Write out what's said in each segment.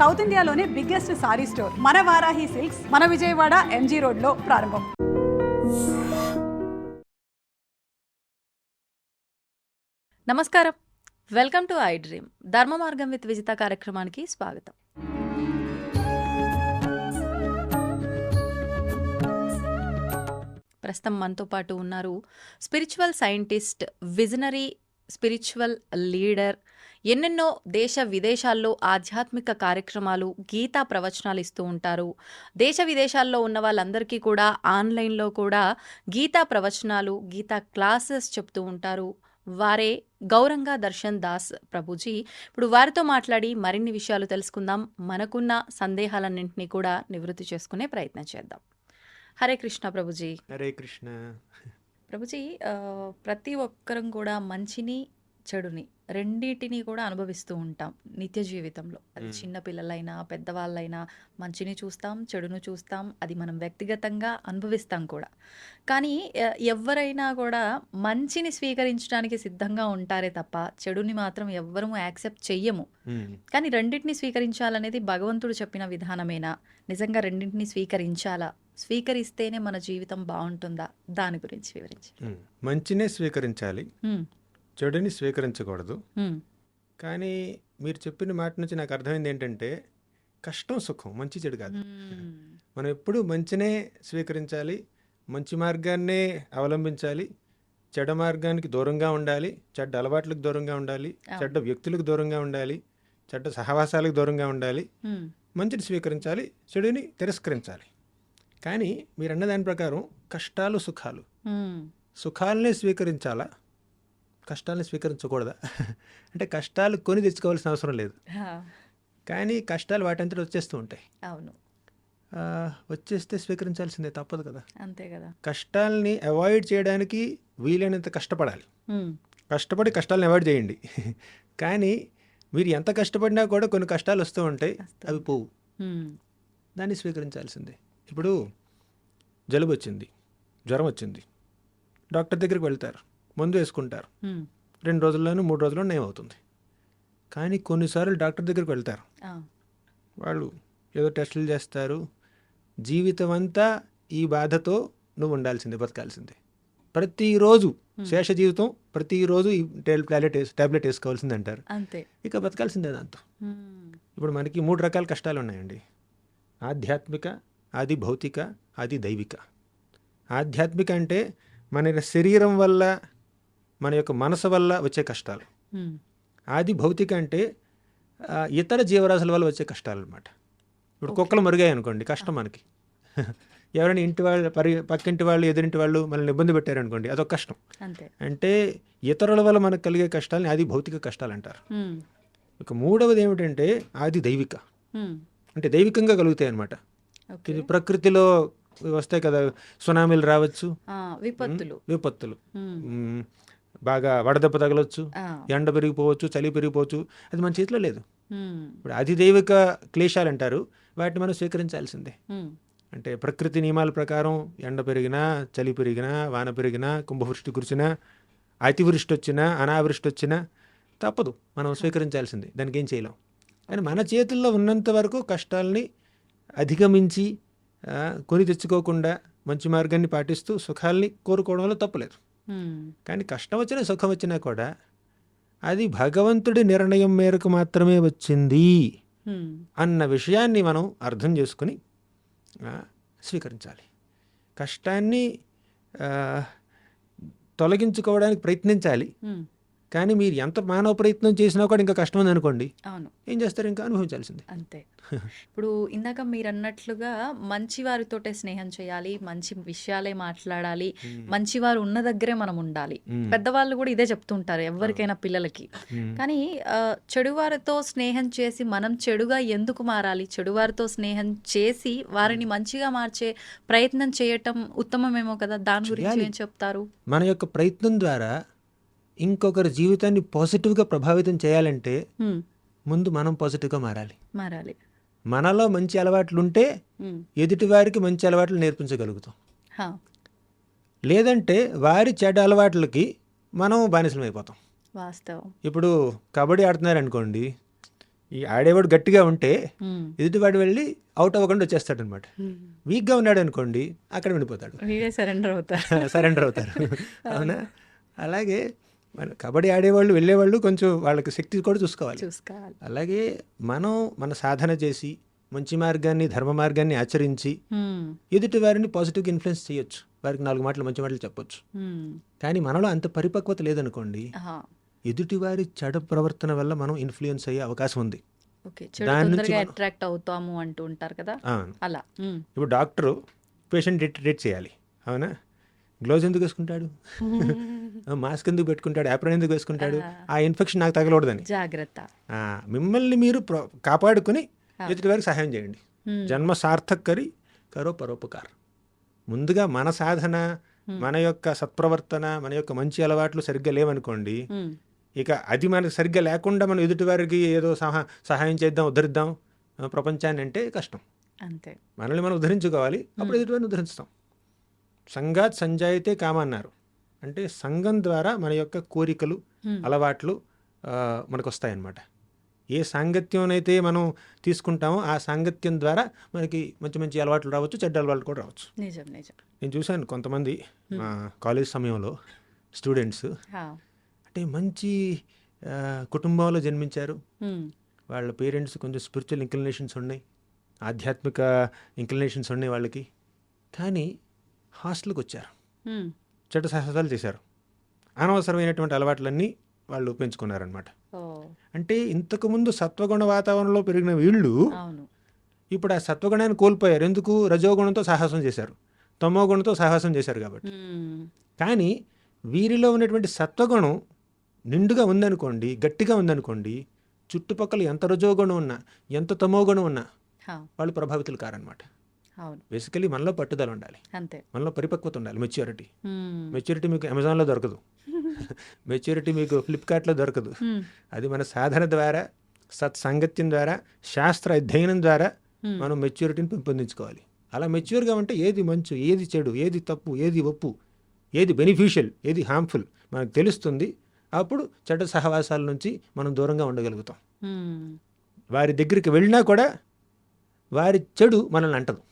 South ఇండియాలోనే biggest sorry store మన Varahi silks మన విజయవాడ ఎంజీ రోడ్లో ప్రారంభం. నమస్కారం, వెల్కమ్ టు ఐ డ్రీమ్. ధర్మ మార్గం విత్ విజిత కార్యక్రమానికి స్వాగతం. ప్రస్తుతం మనతో పాటు ఉన్నారు spiritual scientist, visionary spiritual leader, ఎన్నెన్నో దేశ విదేశాల్లో ఆధ్యాత్మిక కార్యక్రమాలు, గీతా ప్రవచనాలు ఇస్తూ ఉంటారు. దేశ విదేశాల్లో ఉన్న వాళ్ళందరికీ కూడా ఆన్లైన్లో కూడా గీతా ప్రవచనాలు, గీతా క్లాసెస్ చెప్తూ ఉంటారు. వారే గౌరంగా దర్శన్ దాస్ ప్రభుజీ. ఇప్పుడు వారితో మాట్లాడి మరిన్ని విషయాలు తెలుసుకుందాం. మనకున్న సందేహాలన్నింటినీ కూడా నివృత్తి చేసుకునే ప్రయత్నం చేద్దాం. హరే కృష్ణ ప్రభుజీ. హరే కృష్ణ ప్రభుజీ, ప్రతి ఒక్కరం కూడా మంచిని చెడుని రెండింటినీ కూడా అనుభవిస్తూ ఉంటాం నిత్య జీవితంలో. అది చిన్న పిల్లలైనా పెద్దవాళ్ళైనా మంచిని చూస్తాం, చెడును చూస్తాం. అది మనం వ్యక్తిగతంగా అనుభవిస్తాం కూడా. కానీ ఎవరైనా కూడా మంచిని స్వీకరించడానికి సిద్ధంగా ఉంటారే తప్ప చెడుని మాత్రం ఎవ్వరూ యాక్సెప్ట్ చెయ్యము. కానీ రెండింటిని స్వీకరించాలనేది భగవంతుడు చెప్పిన విధానమేనా? నిజంగా రెండింటిని స్వీకరించాలా? స్వీకరిస్తేనే మన జీవితం బాగుంటుందా? దాని గురించి వివరించి. మంచినే స్వీకరించాలి, చెడుని స్వీకరించకూడదు. కానీ మీరు చెప్పిన మాట నుంచి నాకు అర్థమైంది ఏంటంటే, కష్టం సుఖం, మంచి చెడు కాదు. మనం ఎప్పుడూ మంచినే స్వీకరించాలి, మంచి మార్గాన్నే అవలంబించాలి, చెడ్డ మార్గానికి దూరంగా ఉండాలి, చెడ్డ అలవాట్లకు దూరంగా ఉండాలి, చెడ్డ వ్యక్తులకు దూరంగా ఉండాలి, చెడ్డ సహవాసాలకు దూరంగా ఉండాలి. మంచిని స్వీకరించాలి, చెడుని తిరస్కరించాలి. కానీ మీరు అన్న దాని ప్రకారం కష్టాలు సుఖాలు, సుఖాలనే స్వీకరించాలా, కష్టాలని స్వీకరించకూడదా? అంటే కష్టాలు కొని తెచ్చుకోవాల్సిన అవసరం లేదు, కానీ కష్టాలు వాటంతటి వచ్చేస్తూ ఉంటాయి. అవును, వచ్చేస్తే స్వీకరించాల్సిందే, తప్పదు కదా. అంతే కదా. కష్టాలని అవాయిడ్ చేయడానికి వీలైనంత కష్టపడాలి. కష్టపడి కష్టాలను అవాయిడ్ చేయండి. కానీ మీరు ఎంత కష్టపడినా కూడా కొన్ని కష్టాలు వస్తూ ఉంటాయి, అవి పోవు. దాన్ని స్వీకరించాల్సిందే. ఇప్పుడు జలుబు వచ్చింది, జ్వరం వచ్చింది, డాక్టర్ దగ్గరికి వెళ్తారు, మందు వేసుకుంటారు, 2 రోజుల్లోనూ 3 రోజుల్లో నయం అవుతుంది. కానీ కొన్నిసార్లు డాక్టర్ దగ్గరికి వెళ్తారు, వాళ్ళు ఏదో టెస్టులు చేస్తారు, జీవితం అంతా ఈ బాధతో నువ్వు ఉండాల్సిందే, బతకాల్సిందే. ప్రతిరోజు శేష జీవితం, ప్రతిరోజు ఈ టాబ్లెట్ వేసుకోవాల్సింది అంటారు. అంతే, ఇక బతకాల్సిందే దాంతో. ఇప్పుడు మనకి 3 రకాల కష్టాలు ఉన్నాయండి: ఆధ్యాత్మిక, ఆది భౌతిక, ఆది దైవిక. ఆధ్యాత్మిక అంటే మన శరీరం వల్ల, మన యొక్క మనసు వల్ల వచ్చే కష్టాలు. ఆది భౌతిక అంటే ఇతర జీవరాశుల వల్ల వచ్చే కష్టాలు అనమాట. ఇప్పుడు కుక్కలు మరుగాయి అనుకోండి, కష్టం మనకి. ఎవరైనా ఇంటి వాళ్ళు, పక్కింటి వాళ్ళు, ఎదురింటి వాళ్ళు మనల్ని ఇబ్బంది పెట్టారనుకోండి, అదొక కష్టం. అంటే ఇతరుల వల్ల మనకు కలిగే కష్టాలని ఆది భౌతిక కష్టాలు అంటారు. ఇక మూడవది ఏమిటంటే ఆది దైవిక, అంటే దైవికంగా కలుగుతాయి అనమాట. ఇది ప్రకృతిలో వస్తాయి కదా, సునామీలు రావచ్చు, విపత్తులు, బాగా వడదెబ్బ తగలొచ్చు, ఎండ పెరిగిపోవచ్చు, చలి పెరిగిపోవచ్చు. అది మన చేతిలో లేదు. ఇప్పుడు అధిదైవిక క్లేశాలు అంటారు, వాటిని మనం స్వీకరించాల్సిందే. అంటే ప్రకృతి నియమాల ప్రకారం ఎండ పెరిగినా, చలి పెరిగినా, వాన పెరిగినా, కుంభవృష్టి కురిసినా, అతివృష్టి వచ్చినా, అనావృష్టి వచ్చినా తప్పదు, మనం స్వీకరించాల్సిందే. దానికి ఏం చేయలేం. కానీ మన చేతుల్లో ఉన్నంత వరకు కష్టాలని అధిగమించి కొని తెచ్చుకోకుండా మంచి మార్గాన్ని పాటిస్తూ సుఖాలని కోరుకోవడంలో తప్పులేదు. కానీ కష్టం వచ్చినా సుఖం వచ్చినా కూడా అది భగవంతుడి నిర్ణయం మేరకు మాత్రమే వచ్చింది అన్న విషయాన్ని మనం అర్థం చేసుకుని స్వీకరించాలి. కష్టాన్ని తొలగించుకోవడానికి ప్రయత్నించాలి. కానీ మీరు ఎంత మానవ ప్రయత్నం చేసినా కూడా ఇంకా కష్టం ఉంది అనుకోండి, ఏం చేస్తారు? ఇంకా అనుభవించాల్సిందే. అంతే. ఇప్పుడు ఇందాక మీరు అన్నట్లుగా మంచి వారితోటే స్నేహం చేయాలి, మంచి విషయాలే మాట్లాడాలి, మంచివారు ఉన్న దగ్గరే మనం ఉండాలి. పెద్దవాళ్ళు కూడా ఇదే చెప్తుంటారు ఎవరికైనా, పిల్లలకి. కానీ చెడువారితో స్నేహం చేసి మనం చెడుగా ఎందుకు మారాలి? చెడువారితో స్నేహం చేసి వారిని మంచిగా మార్చే ప్రయత్నం చేయటం ఉత్తమమేమో కదా. దాని గురించి ఏం చెప్తారు? మన యొక్క ప్రయత్నం ద్వారా ఇంకొకరి జీవితాన్ని పాజిటివ్గా ప్రభావితం చేయాలంటే ముందు మనం పాజిటివ్గా మారాలి. మనలో మంచి అలవాట్లు ఉంటే ఎదుటి వారికి మంచి అలవాట్లు నేర్పించగలుగుతాం. లేదంటే వారి చెడ్డ అలవాట్లకి మనం బానిసలం అయిపోతాం. వాస్తవం. ఇప్పుడు కబడ్డీ ఆడుతున్నారు అనుకోండి, ఈ ఆడేవాడు గట్టిగా ఉంటే హ్మ్. ఎదుటివాడు వెళ్ళి అవుట్ అవ్వకుండా వచ్చేస్తాడు అనమాట. వీక్గా ఉన్నాడు అనుకోండి అక్కడ వెళ్ళిపోతాడు, వీడే సరెండర్ అవుతారు. సరెండర్ అవుతారు. అవునా? అలాగే మన కబడ్డీ ఆడేవాళ్ళు వెళ్ళేవాళ్ళు కొంచెం వాళ్ళకి శక్తి కూడా చూసుకోవాలి. చూసుకోవాలి. అలాగే మనం మన సాధన చేసి మంచి మార్గాన్ని ధర్మ మార్గాన్ని ఆచరించి హ్మ్. ఎదుటి వారిని పాజిటివ్గా ఇన్ఫ్లుయెన్స్ చేయొచ్చు, వారికి 4 మాటలు మంచి మాటలు చెప్పొచ్చు. హ్మ్. కానీ మనలో అంత పరిపక్వత లేదనుకోండి, ఆహా. ఎదుటివారి చెడు ప్రవర్తన వల్ల మనం ఇన్ఫ్లుయెన్స్ అయ్యే అవకాశం ఉంది. ఓకే. చెడు దాని నుంచి తొందరగా మనం- అట్రాక్ట్ అవుతాము అంటూ ఉంటారు కదా, ఆ, అలా. హ్మ్. ఇప్పుడు డాక్టరు పేషెంట్ ట్రీట్ చేయాలి, అవునా? గ్లౌజ్ ఎందుకు వేసుకుంటాడు, మాస్క్ ఎందుకు పెట్టుకుంటాడు, యాప్రాన్ ఎందుకు వేసుకుంటాడు? ఆ ఇన్ఫెక్షన్ నాకు తగలకూడదని. జాగ్రత్త. మిమ్మల్ని మీరు కాపాడుకుని ఎదుటి వారికి సహాయం చేయండి. హ్మ్. జన్మ సార్థక్ కరి కరో పరోపకార్. ముందుగా మన సాధన, మన యొక్క సత్ప్రవర్తన, మన యొక్క మంచి అలవాట్లు సరిగ్గా లేవనుకోండి, హ్మ్. ఇక అది మనకు సరిగ్గా లేకుండా మనం ఎదుటి వారికి ఏదో సహాయం చేద్దాం, ఉద్ధరిద్దాం ప్రపంచాన్ని అంటే కష్టం. అంతే. మనల్ని మనం ఉద్ధరించుకోవాలి, అప్పుడు ఎదుటివారిని ఉద్ధరిస్తాం. సంఘాత్ సంజాయితే కామ అన్నారు. అంటే సంఘం ద్వారా మన యొక్క కోరికలు, అలవాట్లు మనకు వస్తాయన్నమాట. ఏ సాంగత్యం అయితే మనం తీసుకుంటామో ఆ సాంగత్యం ద్వారా మనకి మంచి మంచి అలవాట్లు రావచ్చు, చెడ్డ అలవాట్లు కూడా రావచ్చు. నిజం నిజం. నేను చూశాను కొంతమంది మా కాలేజ్ సమయంలో స్టూడెంట్స్ హా. అంటే మంచి కుటుంబంలో జన్మించారు. హ్మ్. వాళ్ళ పేరెంట్స్ కొంచెం స్పిరిచువల్ ఇంక్లినేషన్స్ ఉన్నాయి, ఆధ్యాత్మిక ఇంక్లినేషన్స్ ఉన్నాయి వాళ్ళకి. కానీ హాస్టల్కి వచ్చారు, హ్మ్. చెడ్డ సాహసాలు చేశారు, అనవసరమైనటువంటి అలవాట్లన్నీ వాళ్ళు పెంచుకున్నారనమాట. ఓ. అంటే ఇంతకుముందు సత్వగుణ వాతావరణంలో పెరిగిన వీళ్ళు అవును. ఇప్పుడు ఆ సత్వగుణాన్ని కోల్పోయారు. ఎందుకు? రజోగుణంతో సాహసం చేశారు, తమో గుణంతో సాహసం చేశారు కాబట్టి. హ్మ్. కానీ వీరిలో ఉన్నటువంటి సత్వగుణం నిండుగా ఉందనుకోండి, గట్టిగా ఉందనుకోండి, చుట్టుపక్కల ఎంత రజోగుణం ఉన్నా, ఎంత తమో గుణం ఉన్నా హా. వాళ్ళు ప్రభావితులు కారనమాట. అవును. బేసికలీ మనలో పట్టుదల ఉండాలి, అంతే. మనలో పరిపక్వత ఉండాలి, మెచ్యూరిటీ. హ్మ్. మెచ్యూరిటీ మీకు అమెజాన్లో దొరకదు, మెచ్యూరిటీ మీకు ఫ్లిప్కార్ట్లో దొరకదు. హ్మ్. అది మన సాధన ద్వారా, సత్సాంగత్యం ద్వారా, శాస్త్ర అధ్యయనం ద్వారా మనం మెచ్యూరిటీని పెంపొందించుకోవాలి. అలా మెచ్యూర్గా ఉంటే ఏది మంచు, ఏది చెడు, ఏది తప్పు, ఏది ఒప్పు, ఏది బెనిఫిషియల్, ఏది హార్మ్ఫుల్ మనకు తెలుస్తుంది. అప్పుడు చెడ్డ సహవాసాల నుంచి మనం దూరంగా ఉండగలుగుతాం. హ్మ్. వారి దగ్గరికి వెళ్ళినా కూడా వారి చెడు మనల్ని అంటదు.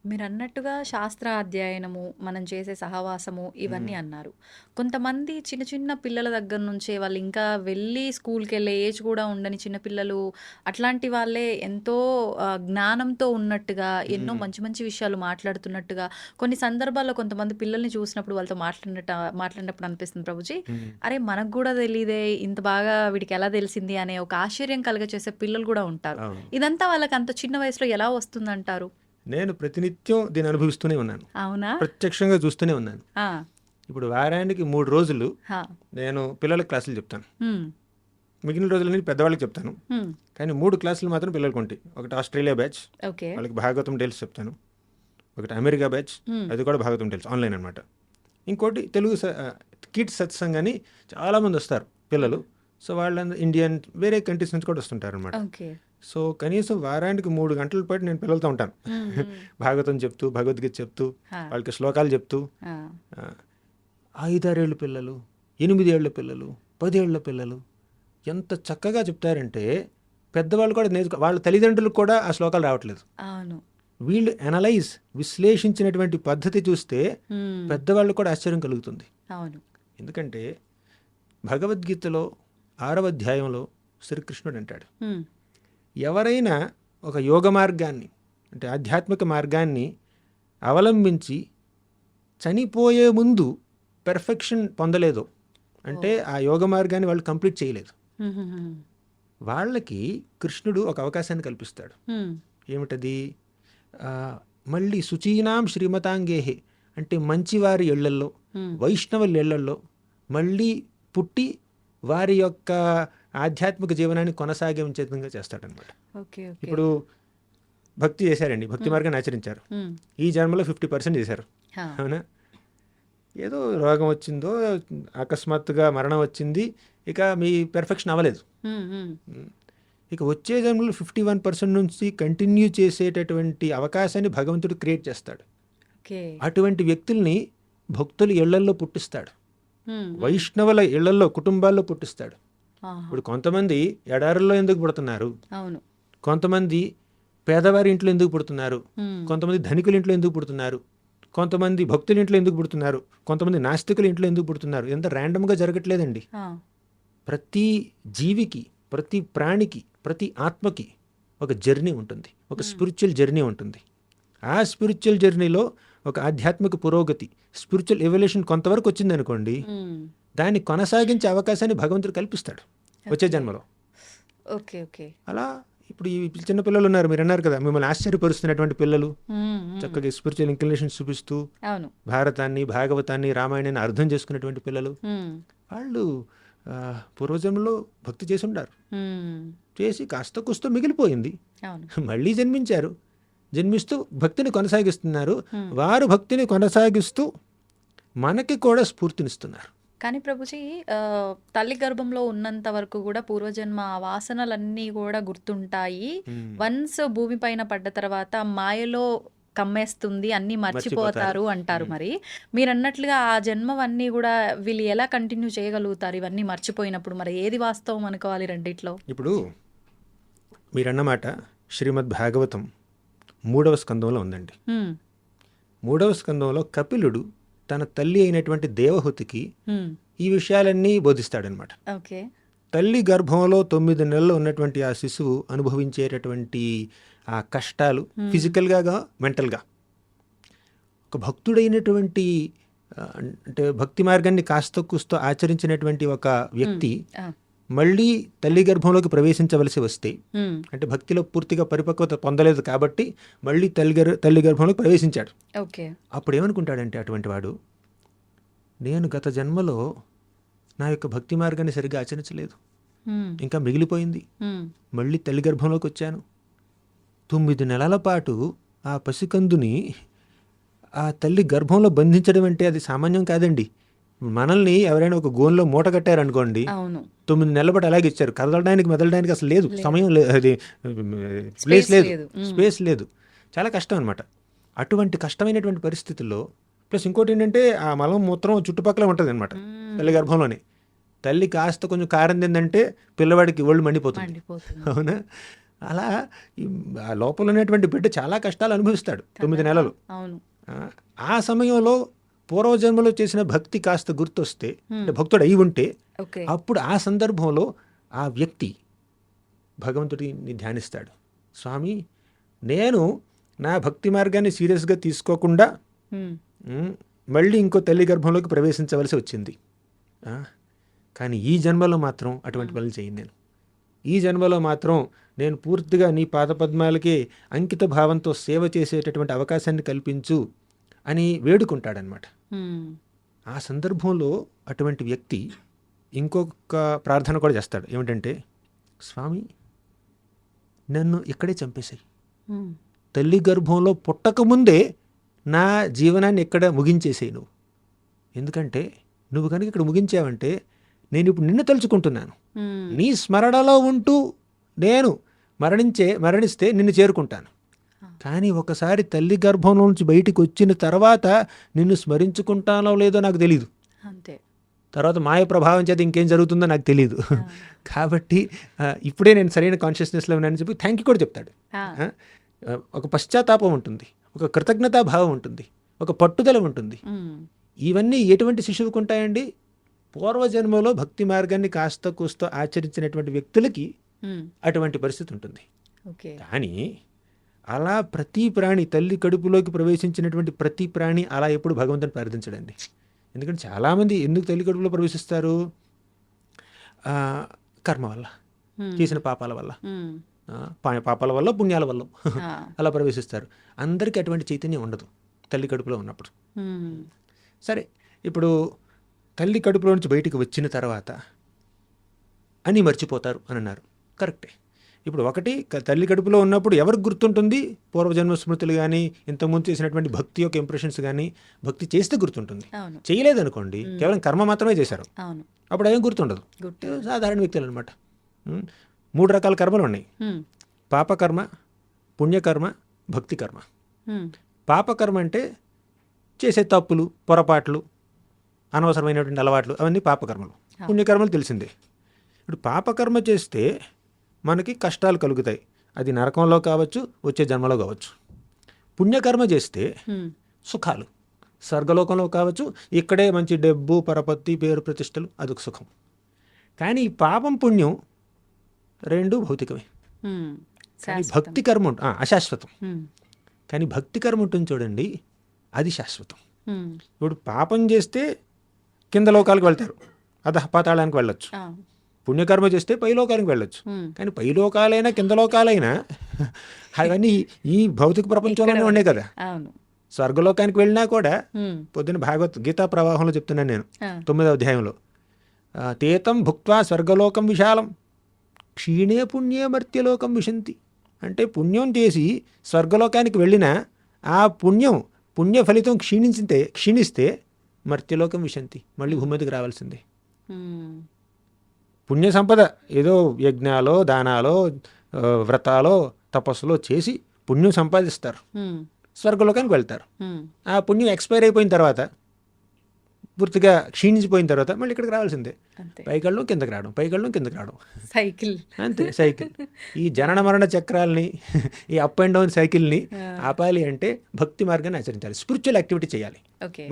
మీరు అన్నట్టుగా శాస్త్ర అధ్యయనము, మనం చేసే సహవాసము ఇవన్నీ అన్నారు. కొంతమంది చిన్న చిన్న పిల్లల దగ్గర నుంచే వాళ్ళు ఇంకా వెళ్ళి స్కూల్కి వెళ్ళే ఏజ్ కూడా ఉండని చిన్నపిల్లలు, అట్లాంటి వాళ్ళే ఎంతో జ్ఞానంతో ఉన్నట్టుగా, ఎన్నో మంచి మంచి విషయాలు మాట్లాడుతున్నట్టుగా కొన్ని సందర్భాల్లో కొంతమంది పిల్లల్ని చూసినప్పుడు వాళ్ళతో మాట్లాడినప్పుడు అనిపిస్తుంది ప్రభుజీ, అరే మనకు కూడా తెలియదే, ఇంత బాగా వీడికి ఎలా తెలిసింది అనే ఒక ఆశ్చర్యం కలుగచేసే పిల్లలు కూడా ఉంటారు. అవును. ఇదంతా వాళ్ళకి అంత చిన్న వయసులో ఎలా వస్తుందంటారు? నేను ప్రతినిత్యం దీన్ని అనుభవిస్తూనే ఉన్నాను, అవునా? ప్రత్యక్షంగా చూస్తూనే ఉన్నాను. ఆ. ఇప్పుడు వారానికి 3 రోజులు హా. నేను పిల్లలకు క్లాసులు చెప్తాను, హ్మ్. మిగిలిన రోజులని పెద్దవాళ్ళకి చెప్తాను. హ్మ్. కానీ 3 క్లాసులు మాత్రం పిల్లలకు ఉంటాయి. ఒకటి ఆస్ట్రేలియా బ్యాచ్, ఓకే. వాళ్ళకి భాగవతం డీల్స్ చెప్తాను. ఒకటి అమెరికా బ్యాచ్, అది కూడా భాగవతం డీల్స్ ఆన్లైన్ అనమాట. ఇంకోటి తెలుగు కిడ్స్ సత్సంగ్ అని చాలామంది వస్తారు పిల్లలు. సో వాళ్ళందరూ ఇండియన్, వేరే కంట్రీస్ నుంచి కూడా వస్తుంటారు అనమాట. ఓకే. సో కనీసం వారానికి 3 గంటల పాటు నేను పిల్లలతో ఉంటాను, భాగవతం చెప్తూ, భగవద్గీత చెప్తూ, వాళ్ళకి శ్లోకాలు చెప్తూ. 5-6 ఏళ్ళ పిల్లలు, 8 ఏళ్ల పిల్లలు, 10 ఏళ్ల పిల్లలు ఎంత చక్కగా చెప్తారంటే పెద్దవాళ్ళు కూడా వాళ్ళ తల్లిదండ్రులకు కూడా ఆ శ్లోకాలు రావట్లేదు. అవును. వీళ్ళు విశ్లేషించినటువంటి పద్ధతి చూస్తే పెద్దవాళ్ళు కూడా ఆశ్చర్యం కలుగుతుంది. అవును. ఎందుకంటే భగవద్గీతలో 6వ అధ్యాయంలో శ్రీకృష్ణుడు అంటాడు, ఎవరైనా ఒక యోగ మార్గాన్ని, అంటే ఆధ్యాత్మిక మార్గాన్ని అవలంబించి చనిపోయే ముందు పెర్ఫెక్షన్ పొందలేదు అంటే ఆ యోగ మార్గాన్ని వాళ్ళు కంప్లీట్ చేయలేదు. వాళ్ళకి కృష్ణుడు ఒక అవకాశాన్ని కల్పిస్తాడు. ఏమిటది? మళ్ళీ శుచీనాం శ్రీమతాంగేహే, అంటే మంచివారి ఇళ్లల్లో, వైష్ణవుల ఇళ్లల్లో మళ్ళీ పుట్టి వారి యొక్క ఆధ్యాత్మిక జీవనాన్ని కొనసాగించే విధంగా చేస్తాడనమాట. ఇప్పుడు భక్తి చేశారండి, భక్తి మార్గాన్ని ఆచరించారు, ఈ జన్మలో 50% చేశారు, అవునా? ఏదో రోగం వచ్చిందో, అకస్మాత్తుగా మరణం వచ్చింది, ఇక మీ పెర్ఫెక్షన్ అవ్వలేదు. ఇక వచ్చే జన్మలో 51% నుంచి కంటిన్యూ చేసేటటువంటి అవకాశాన్ని భగవంతుడు క్రియేట్ చేస్తాడు. అటువంటి వ్యక్తుల్ని భక్తుల ఇళ్లల్లో పుట్టిస్తాడు, వైష్ణవుల ఇళ్లల్లో, కుటుంబాల్లో పుట్టిస్తాడు. ఆహా. ఇప్పుడు కొంతమంది ఎడారుల్లో ఎందుకు పుడుతున్నారు, అవును. కొంతమంది పేదవారి ఇంట్లో ఎందుకు పుడుతున్నారు, ఉమ్. కొంతమంది ధనికుల ఇంట్లో ఎందుకు పుడుతున్నారు, కొంతమంది భక్తుల ఇంట్లో ఎందుకు పుడుతున్నారు, కొంతమంది నాస్తికుల ఇంట్లో ఎందుకు పుడుతున్నారు, ఎంత ర్యాండమ్గా జరగట్లేదండి. ఆ. ప్రతి జీవికి, ప్రతి ప్రాణికి, ప్రతి ఆత్మకి ఒక జర్నీ ఉంటుంది, ఒక స్పిరిచువల్ జర్నీ ఉంటుంది. ఆ స్పిరిచువల్ జర్నీలో ఒక ఆధ్యాత్మిక పురోగతి, స్పిరిచువల్ ఎవల్యూషన్ కొంతవరకు వచ్చిందనుకోండి, ఉమ్. దాన్ని కొనసాగించే అవకాశాన్ని భగవంతుడు కల్పిస్తాడు వచ్చే జన్మలో. ఓకే. ఓకే. అలా ఇప్పుడు ఈ చిన్న పిల్లలు ఉన్నారు, మీరు అన్నారు కదా, మిమ్మల్ని ఆశ్చర్యపరుస్తున్నటువంటి పిల్లలు ఉమ్. ఉమ్. చక్కగా స్పిరిచువల్ ఇంక్లినేషన్స్ చూపిస్తూ అవును. భారతాన్ని, భాగవతాన్ని, రామాయణాన్ని అర్థం చేసుకునేటువంటి పిల్లలు, ఉమ్. వాళ్ళు పూర్వజన్మలో భక్తి చేసి ఉంటారు, ఉమ్. చేసి కాస్త కుస్తో మిగిలిపోయింది, అవును. మళ్ళీ జన్మించారు, జన్మిస్తూ భక్తిని కొనసాగిస్తున్నారు. వారు భక్తిని కొనసాగిస్తూ మనకి కూడా స్ఫూర్తినిస్తున్నారు. కానీ ప్రభుజీ తల్లి గర్భంలో ఉన్నంత వరకు కూడా పూర్వజన్మ వాసనలన్నీ కూడా గుర్తుంటాయి. వన్స్ భూమి పైన పడ్డ తర్వాత మాయలో కమ్మేస్తుంది, అన్నీ మర్చిపోతారు అంటారు. మరి మీరు అన్నట్లుగా ఆ జన్మవన్నీ కూడా వీళ్ళు ఎలా కంటిన్యూ చేయగలుగుతారు ఇవన్నీ మర్చిపోయినప్పుడు? మరి ఏది వాస్తవం అనుకోవాలి రెండిట్లో? ఇప్పుడు మీరన్నమాట శ్రీమద్ భాగవతం 3వ స్కందంలో ఉందండి. ఉమ్. 3వ స్కందంలో కపిలుడు తన తల్లి అయినటువంటి దేవహూతికి ఉమ్. ఈ విషయాలన్నీ బోధిస్తాడనమాట. ఓకే. తల్లి గర్భంలో 9 నెలలు ఉన్నటువంటి ఆ శిశువు అనుభవించేటటువంటి ఆ కష్టాలు, ఫిజికల్గా, మెంటల్గా, ఒక భక్తుడైనటువంటి అంటే భక్తి మార్గాన్ని కాస్త కూస్తో ఆచరించినటువంటి ఒక వ్యక్తి ఆ. మళ్ళీ తల్లి గర్భంలోకి ప్రవేశించవలసి వస్తే, ఉమ్. అంటే భక్తిలో పూర్తిగా పరిపక్వత పొందలేదు కాబట్టి మళ్ళీ తల్లి గర్భంలోకి ప్రవేశించాడు. ఓకే. అప్పుడు ఏమనుకుంటాడంటే అటువంటి వాడు, నేను గత జన్మలో నా యొక్క భక్తి మార్గాన్ని సరిగ్గా ఆచరించలేదు, ఉమ్. ఇంకా మిగిలిపోయింది, ఉమ్. మళ్ళీ తల్లి గర్భంలోకి వచ్చాను. 9 నెలల పాటు ఆ పసికందుని ఆ తల్లి గర్భంలో బంధించడం అంటే అది సామాన్యం కాదండి. మనల్ని ఎవరైనా ఒక గోన్లో మూట కట్టారనుకోండి, అవును. 9 నెలల పాటు అలాగే ఇచ్చారు, కదలడానికి మెదలడానికి అసలు లేదు, సమయం లేదు, అది ప్లేస్ లేదు, స్పేస్ లేదు, చాలా కష్టం అనమాట. అటువంటి కష్టమైనటువంటి పరిస్థితుల్లో ప్లస్ ఇంకోటి ఏంటంటే ఆ మలం మూత్రం చుట్టుపక్కల ఉంటుంది అనమాట తల్లి గర్భంలోనే. తల్లి కాస్త కొంచెం కారం తిందంటే పిల్లవాడికి ఒళ్ళు మండిపోతుంది, మండిపోతుంది. అవునా? అలా ఆ లోపల ఉన్నటువంటి బిడ్డ చాలా కష్టాలు అనుభవిస్తాడు 9 నెలలు. అవును. ఆ సమయంలో పూర్వజన్మలో చేసిన భక్తి కాస్త గుర్తొస్తే, అంటే భక్తుడు అయి ఉంటే, ఓకే. అప్పుడు ఆ సందర్భంలో ఆ వ్యక్తి భగవంతుడిని ధ్యానిస్తాడు. స్వామి, నేను నా భక్తి మార్గాన్ని సీరియస్గా తీసుకోకుండా ఉమ్. మళ్ళీ ఇంకో తల్లి గర్భంలోకి ప్రవేశించవలసి వచ్చింది. కానీ ఈ జన్మలో మాత్రం అటువంటి పనులు చేయను నేను. ఈ జన్మలో మాత్రం నేను పూర్తిగా నీ పాదపద్మాలకి అంకిత భావంతో సేవ చేసేటటువంటి అవకాశాన్ని కల్పించు అని వేడుకుంటాడనమాట. ఉమ్. ఆ సందర్భంలో అటువంటి వ్యక్తి ఇంకొక ప్రార్థన కూడా చేస్తాడు. ఏమిటంటే, స్వామి, నన్ను ఇక్కడే చంపేశాయి, ఉమ్. తల్లి గర్భంలో పుట్టకముందే నా జీవనాన్ని ఇక్కడ ముగించేసేయి నువ్వు. ఎందుకంటే నువ్వు కనుక ఇక్కడ ముగించావంటే నేను ఇప్పుడు నిన్ను తలుచుకుంటున్నాను, ఉమ్. నీ స్మరణలో ఉంటూ నేను మరణిస్తే నిన్ను చేరుకుంటాను. కానీ ఒకసారి తల్లి గర్భంలో నుంచి బయటికి వచ్చిన తర్వాత నిన్ను స్మరించుకుంటానో లేదో నాకు తెలీదు, అంతే. తర్వాత మాయ ప్రభావం చేత ఇంకేం జరుగుతుందో నాకు తెలియదు. కాబట్టి ఇప్పుడే నేను సరైన కాన్షియస్నెస్లో ఉన్నానని చెప్పి థ్యాంక్ యూ కూడా చెప్తాడు. ఒక పశ్చాత్తాపం ఉంటుంది, ఒక కృతజ్ఞతాభావం ఉంటుంది, ఒక పట్టుదల ఉంటుంది. ఉమ్. ఇవన్నీ ఎటువంటి శిశువుకు ఉంటాయండి? పూర్వజన్మలో భక్తి మార్గాన్ని కాస్త కూస్తో ఆచరించినటువంటి వ్యక్తులకి ఉమ్. అటువంటి పరిస్థితి ఉంటుంది. ఓకే. కానీ అలా ప్రతి ప్రాణి, తల్లి కడుపులోకి ప్రవేశించినటువంటి ప్రతి ప్రాణి అలా ఎప్పుడు భగవంతుని ప్రార్థించడండి. ఎందుకంటే చాలామంది ఎందుకు తల్లి కడుపులో ప్రవేశిస్తారు? కర్మ వల్ల, చేసిన పాపాల వల్ల, ఉమ్. పాపాల వల్ల, పుణ్యాల వల్ల ఆ. అలా ప్రవేశిస్తారు. అందరికీ అటువంటి చైతన్యం ఉండదు తల్లి కడుపులో ఉన్నప్పుడు. ఉమ్. సరే, ఇప్పుడు తల్లి కడుపులో నుంచి బయటికి వచ్చిన తర్వాత అని మర్చిపోతారు అని అన్నారు. కరెక్టే. ఇప్పుడు ఒకటి, తల్లి కడుపులో ఉన్నప్పుడు ఎవరికి గుర్తుంటుంది? పూర్వజన్మ స్మృతులు కానీ, ఇంతకుముందు చేసినటువంటి భక్తి యొక్క ఇంప్రెషన్స్ కానీ. భక్తి చేస్తే గుర్తుంటుంది, అవును. చేయలేదనుకోండి, కేవలం కర్మ మాత్రమే చేశారు, అవును. అప్పుడు ఏం గుర్తుండదు. గుర్తు. సాధారణ వ్యక్తులు అనమాట. 3 రకాల కర్మలు ఉన్నాయి: ఉమ్. పాపకర్మ, పుణ్యకర్మ, భక్తి కర్మ. ఉమ్. పాపకర్మ అంటే చేసే తప్పులు, పొరపాట్లు, అనవసరమైనటువంటి అలవాట్లు, అవన్నీ పాపకర్మలు. పుణ్యకర్మలు తెలిసిందే. ఇప్పుడు పాపకర్మ చేస్తే మనకి కష్టాలు కలుగుతాయి. అది నరకంలో కావచ్చు, వచ్చే జన్మలో కావచ్చు. పుణ్యకర్మ చేస్తే సుఖాలు స్వర్గలోకంలో కావచ్చు, ఇక్కడే మంచి డబ్బు, పరపత్తి, పేరు, ప్రతిష్టలు, అదొక సుఖం. కానీ ఈ పాపం పుణ్యం రెండు భౌతికమే. కానీ భక్తి కర్మ అశాశ్వతం. కానీ భక్తి కర్మ ఉంటుంది చూడండి, అది శాశ్వతం. ఇప్పుడు పాపం చేస్తే కింద లోకాలకు వెళ్తారు, అధపాతాళానికి వెళ్ళొచ్చు. పుణ్యకర్మ చేస్తే పైలోకానికి వెళ్ళొచ్చు. కానీ పైలోకాలైనా కింద లోకాలైనా అవన్నీ ఈ భౌతిక ప్రపంచంలోనే ఉన్నాయి కదా. స్వర్గలోకానికి వెళ్ళినా కూడా పొద్దున గీతా ప్రవాహంలో చెప్తున్నాను నేను 9వ అధ్యాయంలో, తీతం భుక్త్వా స్వర్గలోకం విశాలం క్షీణే పుణ్యే మర్త్యలోకం విశంతి. అంటే పుణ్యం చేసి స్వర్గలోకానికి వెళ్ళినా ఆ పుణ్య ఫలితం క్షీణిస్తే మర్త్యలోకం విశంతి, మళ్ళీ భూమి మీదకి రావాల్సిందే. పుణ్య సంపద ఏదో యజ్ఞాలో, దానాలో, వ్రతాలో, తపస్సులో చేసి పుణ్యం సంపాదిస్తారు, స్వర్గలోకానికి వెళ్తారు. ఆ పుణ్యం ఎక్స్పైర్ అయిపోయిన తర్వాత, పూర్తిగా క్షీణించిపోయిన తర్వాత మళ్ళీ ఇక్కడికి రావాల్సిందే. పైకెళ్ళడం కిందకి రావడం, పైకెళ్ళడం కిందకి రావడం, సైకిల్ అంతే. సైకిల్. ఈ జనన మరణ చక్రాలని, ఈ అప్ అండ్ డౌన్ సైకిల్ని ఆపాలి అంటే భక్తి మార్గాన్ని ఆచరించాలి, స్పిరిచువల్ యాక్టివిటీ చేయాలి,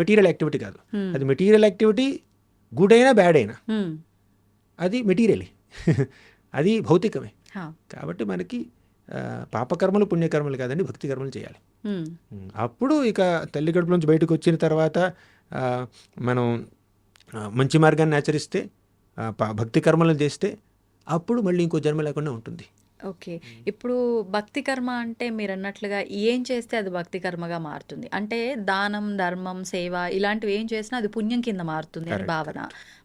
మెటీరియల్ యాక్టివిటీ కాదు. అది మెటీరియల్ యాక్టివిటీ గుడ్ అయినా బ్యాడ్ అయినా అది మెటీరియలే, అది భౌతికమే. కాబట్టి మనకి పాపకర్మలు పుణ్యకర్మలు కాదండి, భక్తి కర్మలు చేయాలి. అప్పుడు ఇక తల్లి కడుపు నుంచి బయటకు వచ్చిన తర్వాత మనం మంచి మార్గాన్ని ఆచరిస్తే, భక్తి కర్మలను చేస్తే అప్పుడు మళ్ళీ ఇంకో జన్మ లేకుండా ఉంటుంది. ఓకే. ఇప్పుడు భక్తి కర్మ అంటే మీరు అన్నట్లుగా ఏం చేస్తే అది భక్తి కర్మగా మారుతుంది? అంటే దానం, ధర్మం, సేవ ఇలాంటివి ఏం చేసినా అది పుణ్యం కింద మారుతుంది అని భావన.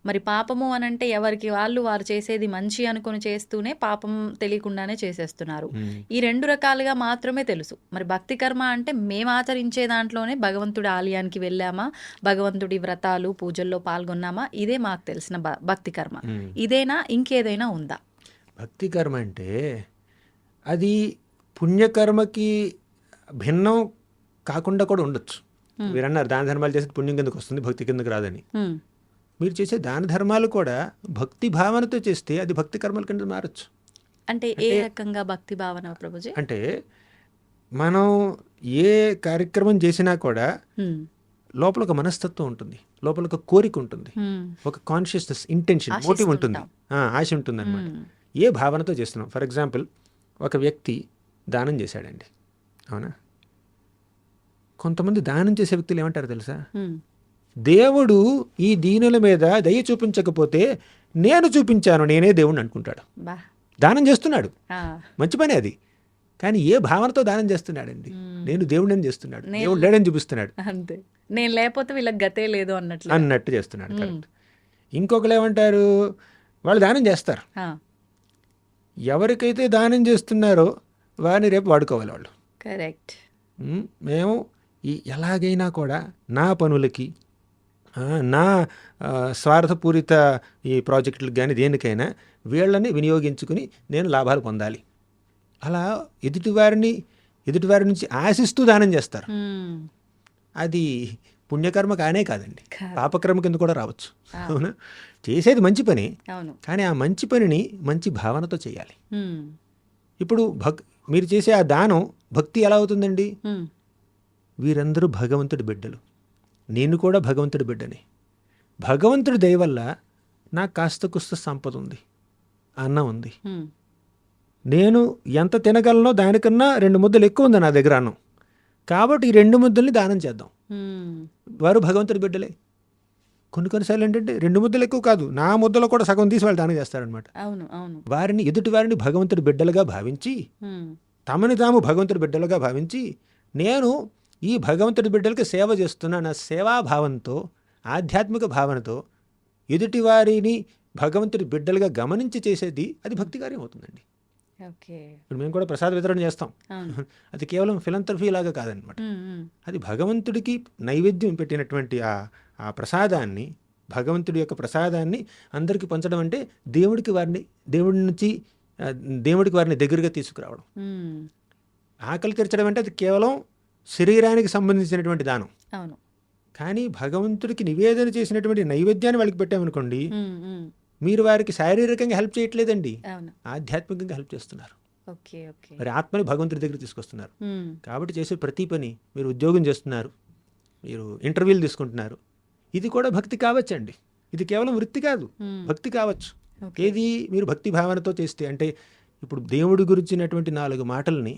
మరి పాపము అని అంటే ఎవరికి వారు చేసేది మంచి అనుకుని చేస్తూనే పాపం తెలియకుండానే చేసేస్తున్నారు. ఈ 2 రకాలుగా మాత్రమే తెలుసు. మరి భక్తి కర్మ అంటే మేము ఆచరించే దాంట్లోనే భగవంతుడి ఆలయానికి వెళ్ళామా, భగవంతుడి వ్రతాలు పూజల్లో పాల్గొన్నామా, ఇదే మాకు తెలిసిన భక్తి కర్మ. ఇదేనా ఇంకేదైనా ఉందా? భక్తి కర్మ అంటే అది పుణ్యకర్మకి భిన్నం కాకుండా కూడా ఉండొచ్చు. మీరు అన్నారు దాన ధర్మాలు చేస్తే పుణ్యం కిందకు వస్తుంది, భక్తి కిందకు రాదని. మీరు చేసే దాన ధర్మాలు కూడా భక్తి భావనతో చేస్తే అది భక్తి కర్మల కింద మారచ్చు. అంటే ఏ రకంగా భక్తి భావన ప్రభుజీ? అంటే మనం ఏ కార్యక్రమం చేసినా కూడా లోపల ఒక మనస్తత్వం ఉంటుంది, లోపల ఒక కోరిక ఉంటుంది, ఒక కాన్షియస్నెస్, ఇంటెన్షన్, మోటివ్ ఉంటుంది, ఆశ ఉంటుంది అన్నమాట. ఏ భావనతో చేస్తున్నాం. ఫర్ ఎగ్జాంపుల్, ఒక వ్యక్తి దానం చేశాడండి, అవునా? కొంతమంది దానం చేసే వ్యక్తులు ఏమంటారు తెలుసా? దేవుడు ఈ దీనుల మీద దయ చూపించకపోతే నేను చూపించాను, నేనే దేవుడిని అనుకుంటాడు. దానం చేస్తున్నాడు, మంచి పని అది. కానీ ఏ భావనతో దానం చేస్తున్నాడండి? నేను దేవుడిని చేస్తున్నాడు, దేవుడు లేడని చూపిస్తున్నాడు, అంతే. నేను లేకపోతే వీళ్ళకి గతే లేదు అన్నట్టు చేస్తున్నాడు. కరెక్ట్. ఇంకొకరు ఏమంటారు? వాళ్ళు దానం చేస్తారు, ఎవరికైతే దానం చేస్తున్నారో వారిని రేపు వాడుకోవాలి వాళ్ళు. కరెక్ట్. మేము ఎలాగైనా కూడా నా పనులకి, నా స్వార్థపూరిత ఈ ప్రాజెక్టులకు కానీ దేనికైనా వీళ్ళని వినియోగించుకుని నేను లాభాలు పొందాలి, అలా ఎదుటివారి నుంచి ఆశిస్తూ దానం చేస్తారు. అది పుణ్యకర్మ కానే కాదండి, పాపకర్మ కింద కూడా రావచ్చు. అవునా? చేసేది మంచి పని, కానీ ఆ మంచి పనిని మంచి భావనతో చేయాలి. ఇప్పుడు మీరు చేసే ఆ దానం భక్తి ఎలా అవుతుందండి? వీరందరూ భగవంతుడి బిడ్డలు, నేను కూడా భగవంతుడి బిడ్డని. భగవంతుడి దయ వల్ల నాకు కాస్త కుస్త సంపద ఉంది, అన్నం ఉంది, నేను ఎంత తినగలనో దానికన్నా 2 ముద్దలు ఎక్కువ ఉంది నా దగ్గర అన్నం. కాబట్టి ఈ 2 ముద్దల్ని దానం చేద్దాం. వారు భగవంతుడి బిడ్డలే. కొన్నిసార్లు ఏంటంటే 2 ముద్దలు ఎక్కువ కాదు, నా ముద్దలో కూడా సగం తీసి వాళ్ళు దానం చేస్తారనమాట. ఎదుటి వారిని భగవంతుడి బిడ్డలుగా భావించి, తమని తాము భగవంతుడి బిడ్డలుగా భావించి, నేను ఈ భగవంతుడి బిడ్డలకి సేవ చేస్తున్న నా సేవాభావంతో, ఆధ్యాత్మిక భావనతో ఎదుటి వారిని భగవంతుడి బిడ్డలుగా గమనించి చేసేది అది భక్తి కార్యం అవుతుందండి. ఇప్పుడు మేము కూడా ప్రసాద వితరణ చేస్తాం, అది కేవలం ఫిలంథ్రఫీ లాగా కాదనమాట. అది భగవంతుడికి నైవేద్యం పెట్టినటువంటి ఆ ప్రసాదాన్ని, భగవంతుడి యొక్క ప్రసాదాన్ని అందరికీ పంచడం అంటే దేవుడికి వారిని దగ్గరగా తీసుకురావడం. ఆకలి తీర్చడం అంటే అది కేవలం శరీరానికి సంబంధించినటువంటి దానం. కానీ భగవంతుడికి నివేదన చేసినటువంటి నైవేద్యాన్ని వాళ్ళకి పెట్టామనుకోండి, మీరు వారికి శారీరకంగా హెల్ప్ చేయట్లేదండి, అవును. ఆధ్యాత్మికంగా హెల్ప్ చేస్తున్నారు. ఓకే. ఓకే. మరి ఆత్మని భగవంతుడి దగ్గర తీసుకొస్తున్నారు. హ్మ్. కాబట్టి చేసే ప్రతి పని, మీరు ఉద్యోగం చేస్తున్నారు, మీరు ఇంటర్వ్యూలు తీసుకుంటున్నారు, ఇది కూడా భక్తి కావచ్చండి. ఇది కేవలం వృత్తి కాదు, హ్మ్. భక్తి కావచ్చు. ఓకే. ఏది మీరు భక్తి భావనతో చేస్తే, అంటే ఇప్పుడు దేవుడి గురించినటువంటి 4 మాటల్ని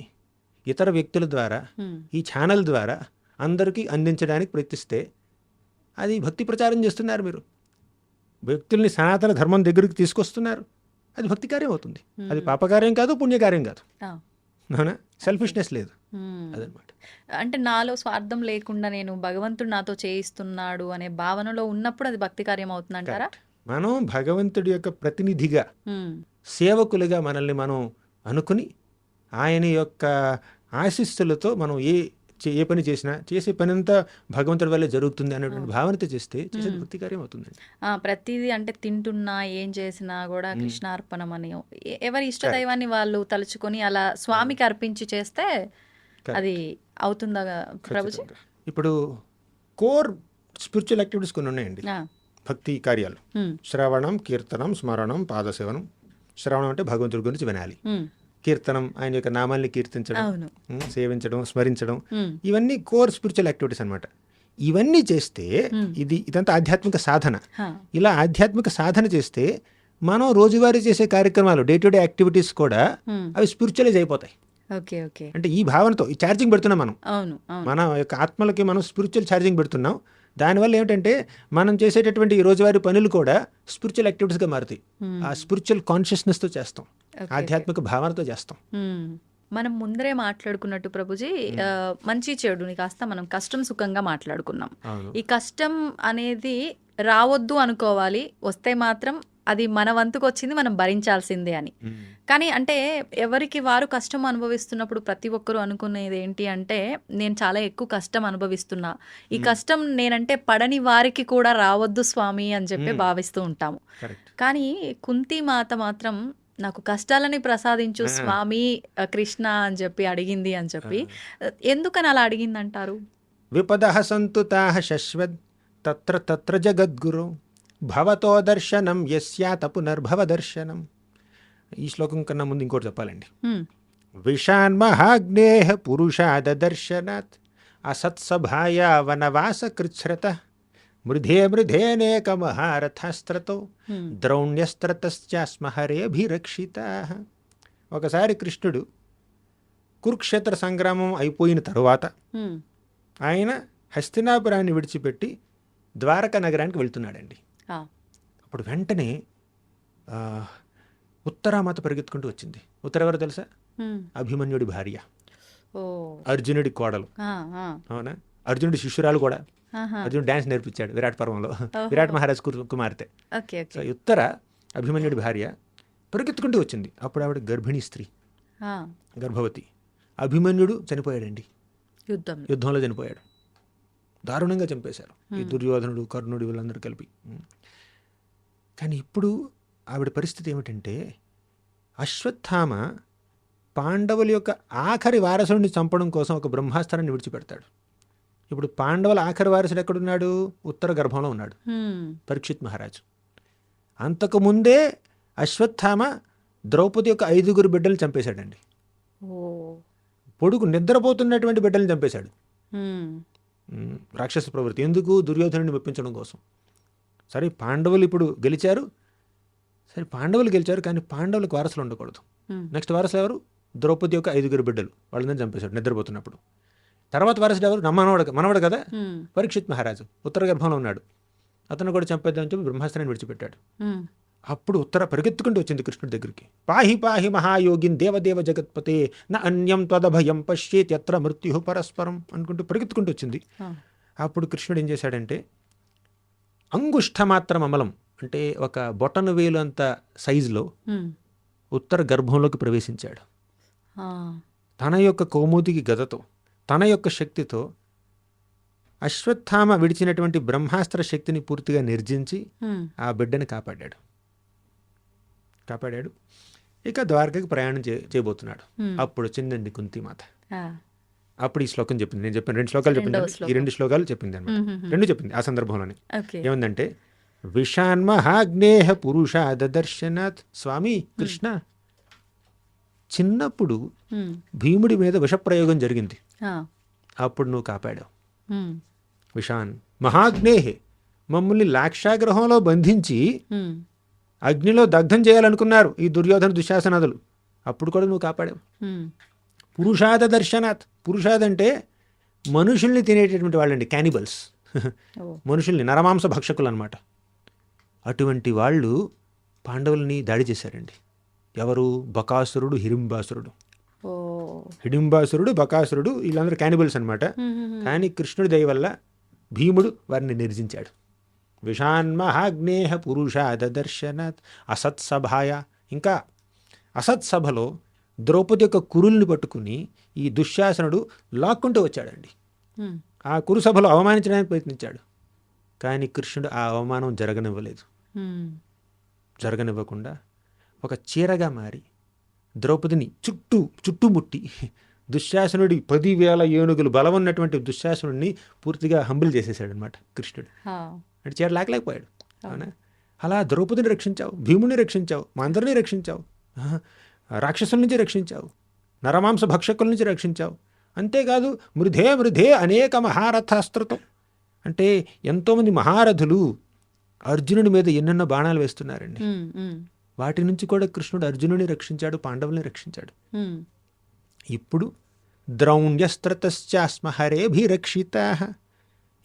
ఇతర వ్యక్తుల ద్వారా, హ్మ్. ఈ ఛానల్ ద్వారా అందరికీ అందించడానికి ప్రయత్నిస్తే అది భక్తి ప్రచారం చేస్తున్నారు. మీరు వ్యక్తుల్ని సనాతన ధర్మం దగ్గరికి తీసుకొస్తున్నారు, అది భక్తి కార్యం అవుతుంది. అది పాపకార్యం కాదు, పుణ్యకార్యం కాదు. ఆ. అవునా? సెల్ఫిష్నెస్ లేదు, హ్మ్. అదనమాట. అంటే నాలో స్వార్థం లేకుండా నేను భగవంతుడు నాతో చేయిస్తున్నాడు అనే భావనలో ఉన్నప్పుడు అది భక్తి కార్యం అవుతుందంటారా? మనం భగవంతుడి యొక్క ప్రతినిధిగా, హ్మ్. సేవకులుగా మనల్ని మనం అనుకుని, ఆయన యొక్క ఆశీస్సులతో మనం ఏ పని చేసినా, చేసే పని అంతా భగవంతుడి వల్లే జరుగుతుంది అనేటువంటి భావనతో చేస్తే చేసేది భక్తి కార్యం అవుతుందండి. ప్రతిదీ అంటే తింటున్నా ఏం చేసినా కూడా కృష్ణార్పణం అని ఎవరి ఇష్టదైవాన్ని వాళ్ళు తలుచుకొని అలా స్వామికి అర్పించి చేస్తే అది అవుతుందా ప్రభుజీ? ఖచ్చితంగా. ఇప్పుడు కోర్ స్పిరిచువల్ యాక్టివిటీస్ కొన్ని ఉన్నాయండి, ఆ. భక్తి కార్యాలు. హ్మ్. శ్రవణం, కీర్తనం, స్మరణం, పాదసేవనం. శ్రవణం అంటే భగవంతుడి గురించి వినాలి, హ్మ్. కీర్తనం ఆయన యొక్క నామాల్ని కీర్తించడం, అవును. సేవించడం, స్మరించడం, హ్మ్. ఇవన్నీ కోర్ స్పిరిచువల్ యాక్టివిటీస్ అనమాట. ఇవన్నీ చేస్తే ఇదంతా ఆధ్యాత్మిక సాధన. హా. ఇలా ఆధ్యాత్మిక సాధన చేస్తే మనం రోజువారీ చేసే కార్యక్రమాలు, డే టు డే యాక్టివిటీస్ కూడా అవి స్పిరిచువలైజ్ అయిపోతాయి. ఓకే. ఓకే. అంటే ఈ భావనతో ఈ ఛార్జింగ్ పెడుతున్నాం మనం, అవును. అవును. మన యొక్క ఆత్మలకి మనం స్పిరిచువల్ ఛార్జింగ్ పెడుతున్నాం. దానివల్ల ఏమిటంటే మనం చేసేటటువంటి ఈ రోజువారీ పనులు కూడా స్పిరిచువల్ యాక్టివిటీస్గా మారుతాయి. ఆ స్పిరిచువల్ కాన్షియస్నెస్తో చేస్తాం, ఆధ్యాత్మిక భావనతో చేస్తాం. మనం ముందరే మాట్లాడుకున్నట్టు ప్రభుజీ, మంచి చెడుని కాస్త మనం కష్టం సుఖంగా మాట్లాడుకున్నాం. అవును. ఈ కష్టం అనేది రావద్దు అనుకోవాలి, వస్తే మాత్రం అది మన వంతుకు వచ్చింది మనం భరించాల్సిందే అని. కానీ అంటే ఎవరికి వారు కష్టం అనుభవిస్తున్నప్పుడు ప్రతి ఒక్కరూ అనుకునేది ఏంటి అంటే, నేను చాలా ఎక్కువ కష్టం అనుభవిస్తున్నా, ఈ కష్టం నేనంటే పడని వారికి కూడా రావద్దు స్వామి అని చెప్పి భావిస్తూ ఉంటాము. కరెక్ట్. కానీ కుంతి మాత మాత్రం నాకు కష్టాలని ప్రసాదించు స్వామి కృష్ణ అని చెప్పి అడిగింది అని చెప్పి, ఎందుకని అలా అడిగిందంటారు? విపదః సంతు తాః శశ్వద్ తత్ర తత్ర జగద్గురు భవతో దర్శనం యస్యాత పునర్భవ దర్శనం. ఈ శ్లోకం కన్నా ముందు ఇంకోటి చెప్పాలండి. విషాన్మహాగ్నేః పురుషాద దర్శనాత్ అసత్సభాయా వనవాస కృచ్ఛ్రత మృధే మృధేనేక మహారథాస్త్రతో ద్రౌణ్యస్త్రతశ్చాస్మ హరేభిరక్షితాః. ఒకసారి కృష్ణుడు కురుక్షేత్ర సంగ్రామం అయిపోయిన తరువాత ఆయన హస్తినాపురాన్ని విడిచిపెట్టి ద్వారకా నగరానికి వెళ్తున్నాడండి. అప్పుడు వెంటనే ఉత్తరామాత పరిగెత్తుకుంటూ వచ్చింది. ఉత్తర ఎవరు తెలుసా? అభిమన్యుడి భార్య, అర్జునుడి కోడలు. అవునా? అర్జునుడి శిష్యురాలు కూడా. అర్జునుడు డాన్స్ నేర్పించాడు విరాట్ పర్వంలో, విరాట్ మహారాజ్ కుమార్తె. సో ఉత్తర అభిమన్యుడి భార్య పరిగెత్తుకుంటూ వచ్చింది. అప్పుడు ఆవిడ గర్భిణీ స్త్రీ, గర్భవతి. అభిమన్యుడు చనిపోయాడండి, యుద్ధంలో చనిపోయాడు. దారుణంగా చంపేశారు ఈ దుర్యోధనుడు, కర్ణుడు, వీళ్ళందరూ కలిపి. కానీ ఇప్పుడు ఆవిడ పరిస్థితి ఏమిటంటే, అశ్వత్థామ పాండవుల యొక్క ఆఖరి వారసుడిని చంపడం కోసం ఒక బ్రహ్మాస్త్రాన్ని విడిచిపెడతాడు. ఇప్పుడు పాండవుల ఆఖరి వారసుడు ఎక్కడున్నాడు? ఉత్తర గర్భంలో ఉన్నాడు, పరీక్షిత్ మహారాజు. అంతకుముందే అశ్వత్థామ ద్రౌపది యొక్క 5 బిడ్డలను చంపేశాడండి. పొడుగు నిద్రపోతున్నటువంటి బిడ్డలను చంపేశాడు. రాక్షస ప్రవృత్తి. ఎందుకు? దుర్యోధనుడిని మెప్పించడం కోసం. సరే పాండవులు ఇప్పుడు గెలిచారు, కానీ పాండవులకు వారసులు ఉండకూడదు. నెక్స్ట్ వారసులు ఎవరు? ద్రౌపది యొక్క 5 బిడ్డలు, వాళ్ళని చంపేశాడు నిద్రపోతున్నప్పుడు. తర్వాత వారసుడు ఎవరు? మనవడు కదా, పరీక్షిత్ మహారాజు. ఉత్తర గర్భంలో ఉన్నాడు, అతను కూడా చంపేద్దామని చెప్పి బ్రహ్మాస్త్రాన్ని విడిచిపెట్టాడు. అప్పుడు ఉత్తర పరిగెత్తుకుంటూ వచ్చింది కృష్ణుడి దగ్గరికి. పాహి పాహి మహాయోగిన్ దేవదేవ జగత్పతే న అన్యం త్వదభయం పశ్యేత్ యత్ర మృత్యు పరస్పరం అనుకుంటూ పరిగెత్తుకుంటూ వచ్చింది. అప్పుడు కృష్ణుడు ఏం చేశాడంటే, అంగుష్ఠమాత్రం అమలం అంటే ఒక బొటను వేలు అంత సైజులో ఉత్తర గర్భంలోకి ప్రవేశించాడు. తన యొక్క కౌముదికి గదతో, తన యొక్క శక్తితో అశ్వత్థామ విడిచినటువంటి బ్రహ్మాస్త్ర శక్తిని పూర్తిగా నిర్జించి ఆ బిడ్డని కాపాడాడు. ఇక ద్వారకకి ప్రయాణం చేయబోతున్నాడు. అప్పుడు వచ్చిందండి కుంతిమాత. అప్పుడు ఈ శ్లోకం చెప్పింది. నేను చెప్పాను 2 శ్లోకాలు చెప్పింది, ఈ 2 శ్లోకాలు చెప్పింది అనమాట. 2 చెప్పింది ఆ సందర్భంలోనే. ఏమందంటే, విషాన్మహాగ్నేహ పురుషాదర్శనాత్. స్వామి కృష్ణ చిన్నప్పుడు భీముడి మీద విషప్రయోగం జరిగింది, అప్పుడు నువ్వు కాపాడావు. విషాన్ మహాగ్నేహే, మమ్మల్ని లాక్షాగ్రహంలో బంధించి అగ్నిలో దగ్ధం చేయాలనుకున్నారు ఈ దుర్యోధన దుశ్శాసనాదులు, అప్పుడు కూడా నువ్వు కాపాడావు. పురుషాద దర్శనాత్. పురుషాద్ అంటే మనుషుల్ని తినేటటువంటి వాళ్ళండి, క్యానిబల్స్. మనుషుల్ని, నరమాంస భక్షకులు అనమాట. అటువంటి వాళ్ళు పాండవుల్ని దాడి చేశారండి. ఎవరు? బకాసురుడు, హిడింబాసురుడు. హిడింబాసురుడు, బకాసురుడు, వీళ్ళందరూ క్యానిబల్స్ అనమాట. కానీ కృష్ణుడి దయ వల్ల భీముడు వారిని నిర్జించాడు. విషాన్మహాగ్నేహ పురుషాద దర్శనాత్ అసత్సభాయ. ఇంకా అసత్సభలో ద్రౌపది యొక్క కురుల్ని పట్టుకుని ఈ దుశ్శాసనుడు లాక్కుంటూ వచ్చాడండి. ఆ కురుసభలో అవమానించడానికి ప్రయత్నించాడు, కానీ కృష్ణుడు ఆ అవమానం జరగనివ్వకుండా ఒక చీరగా మారి ద్రౌపదిని చుట్టుముట్టి దుశ్శాసనుడి 10,000 ఏనుగులు బలం ఉన్నటువంటి దుశ్శాసనుడిని పూర్తిగా హంబుల్ చేసేసాడు అనమాట కృష్ణుడు. అంటే చీర లాగలేకపోయాడు. అవునా? అలా ద్రౌపదిని రక్షించావు, భీముని రక్షించావు, మా అందరినీ రక్షించావు, రాక్షసుల నుంచి రక్షించావు, నరమాంస భక్షకుల నుంచి రక్షించావు. అంతేకాదు మృధే అనేక మహారథాస్త్రతం. అంటే ఎంతోమంది మహారథులు అర్జునుడి మీద ఎన్నెన్నో బాణాలు వేస్తున్నారండి. వాటి నుంచి కూడా కృష్ణుడు అర్జునుడిని రక్షించాడు, పాండవుల్ని రక్షించాడు. ఇప్పుడు ద్రౌణ్యస్త్రతశ్చాస్మ హరేభిరక్షితా.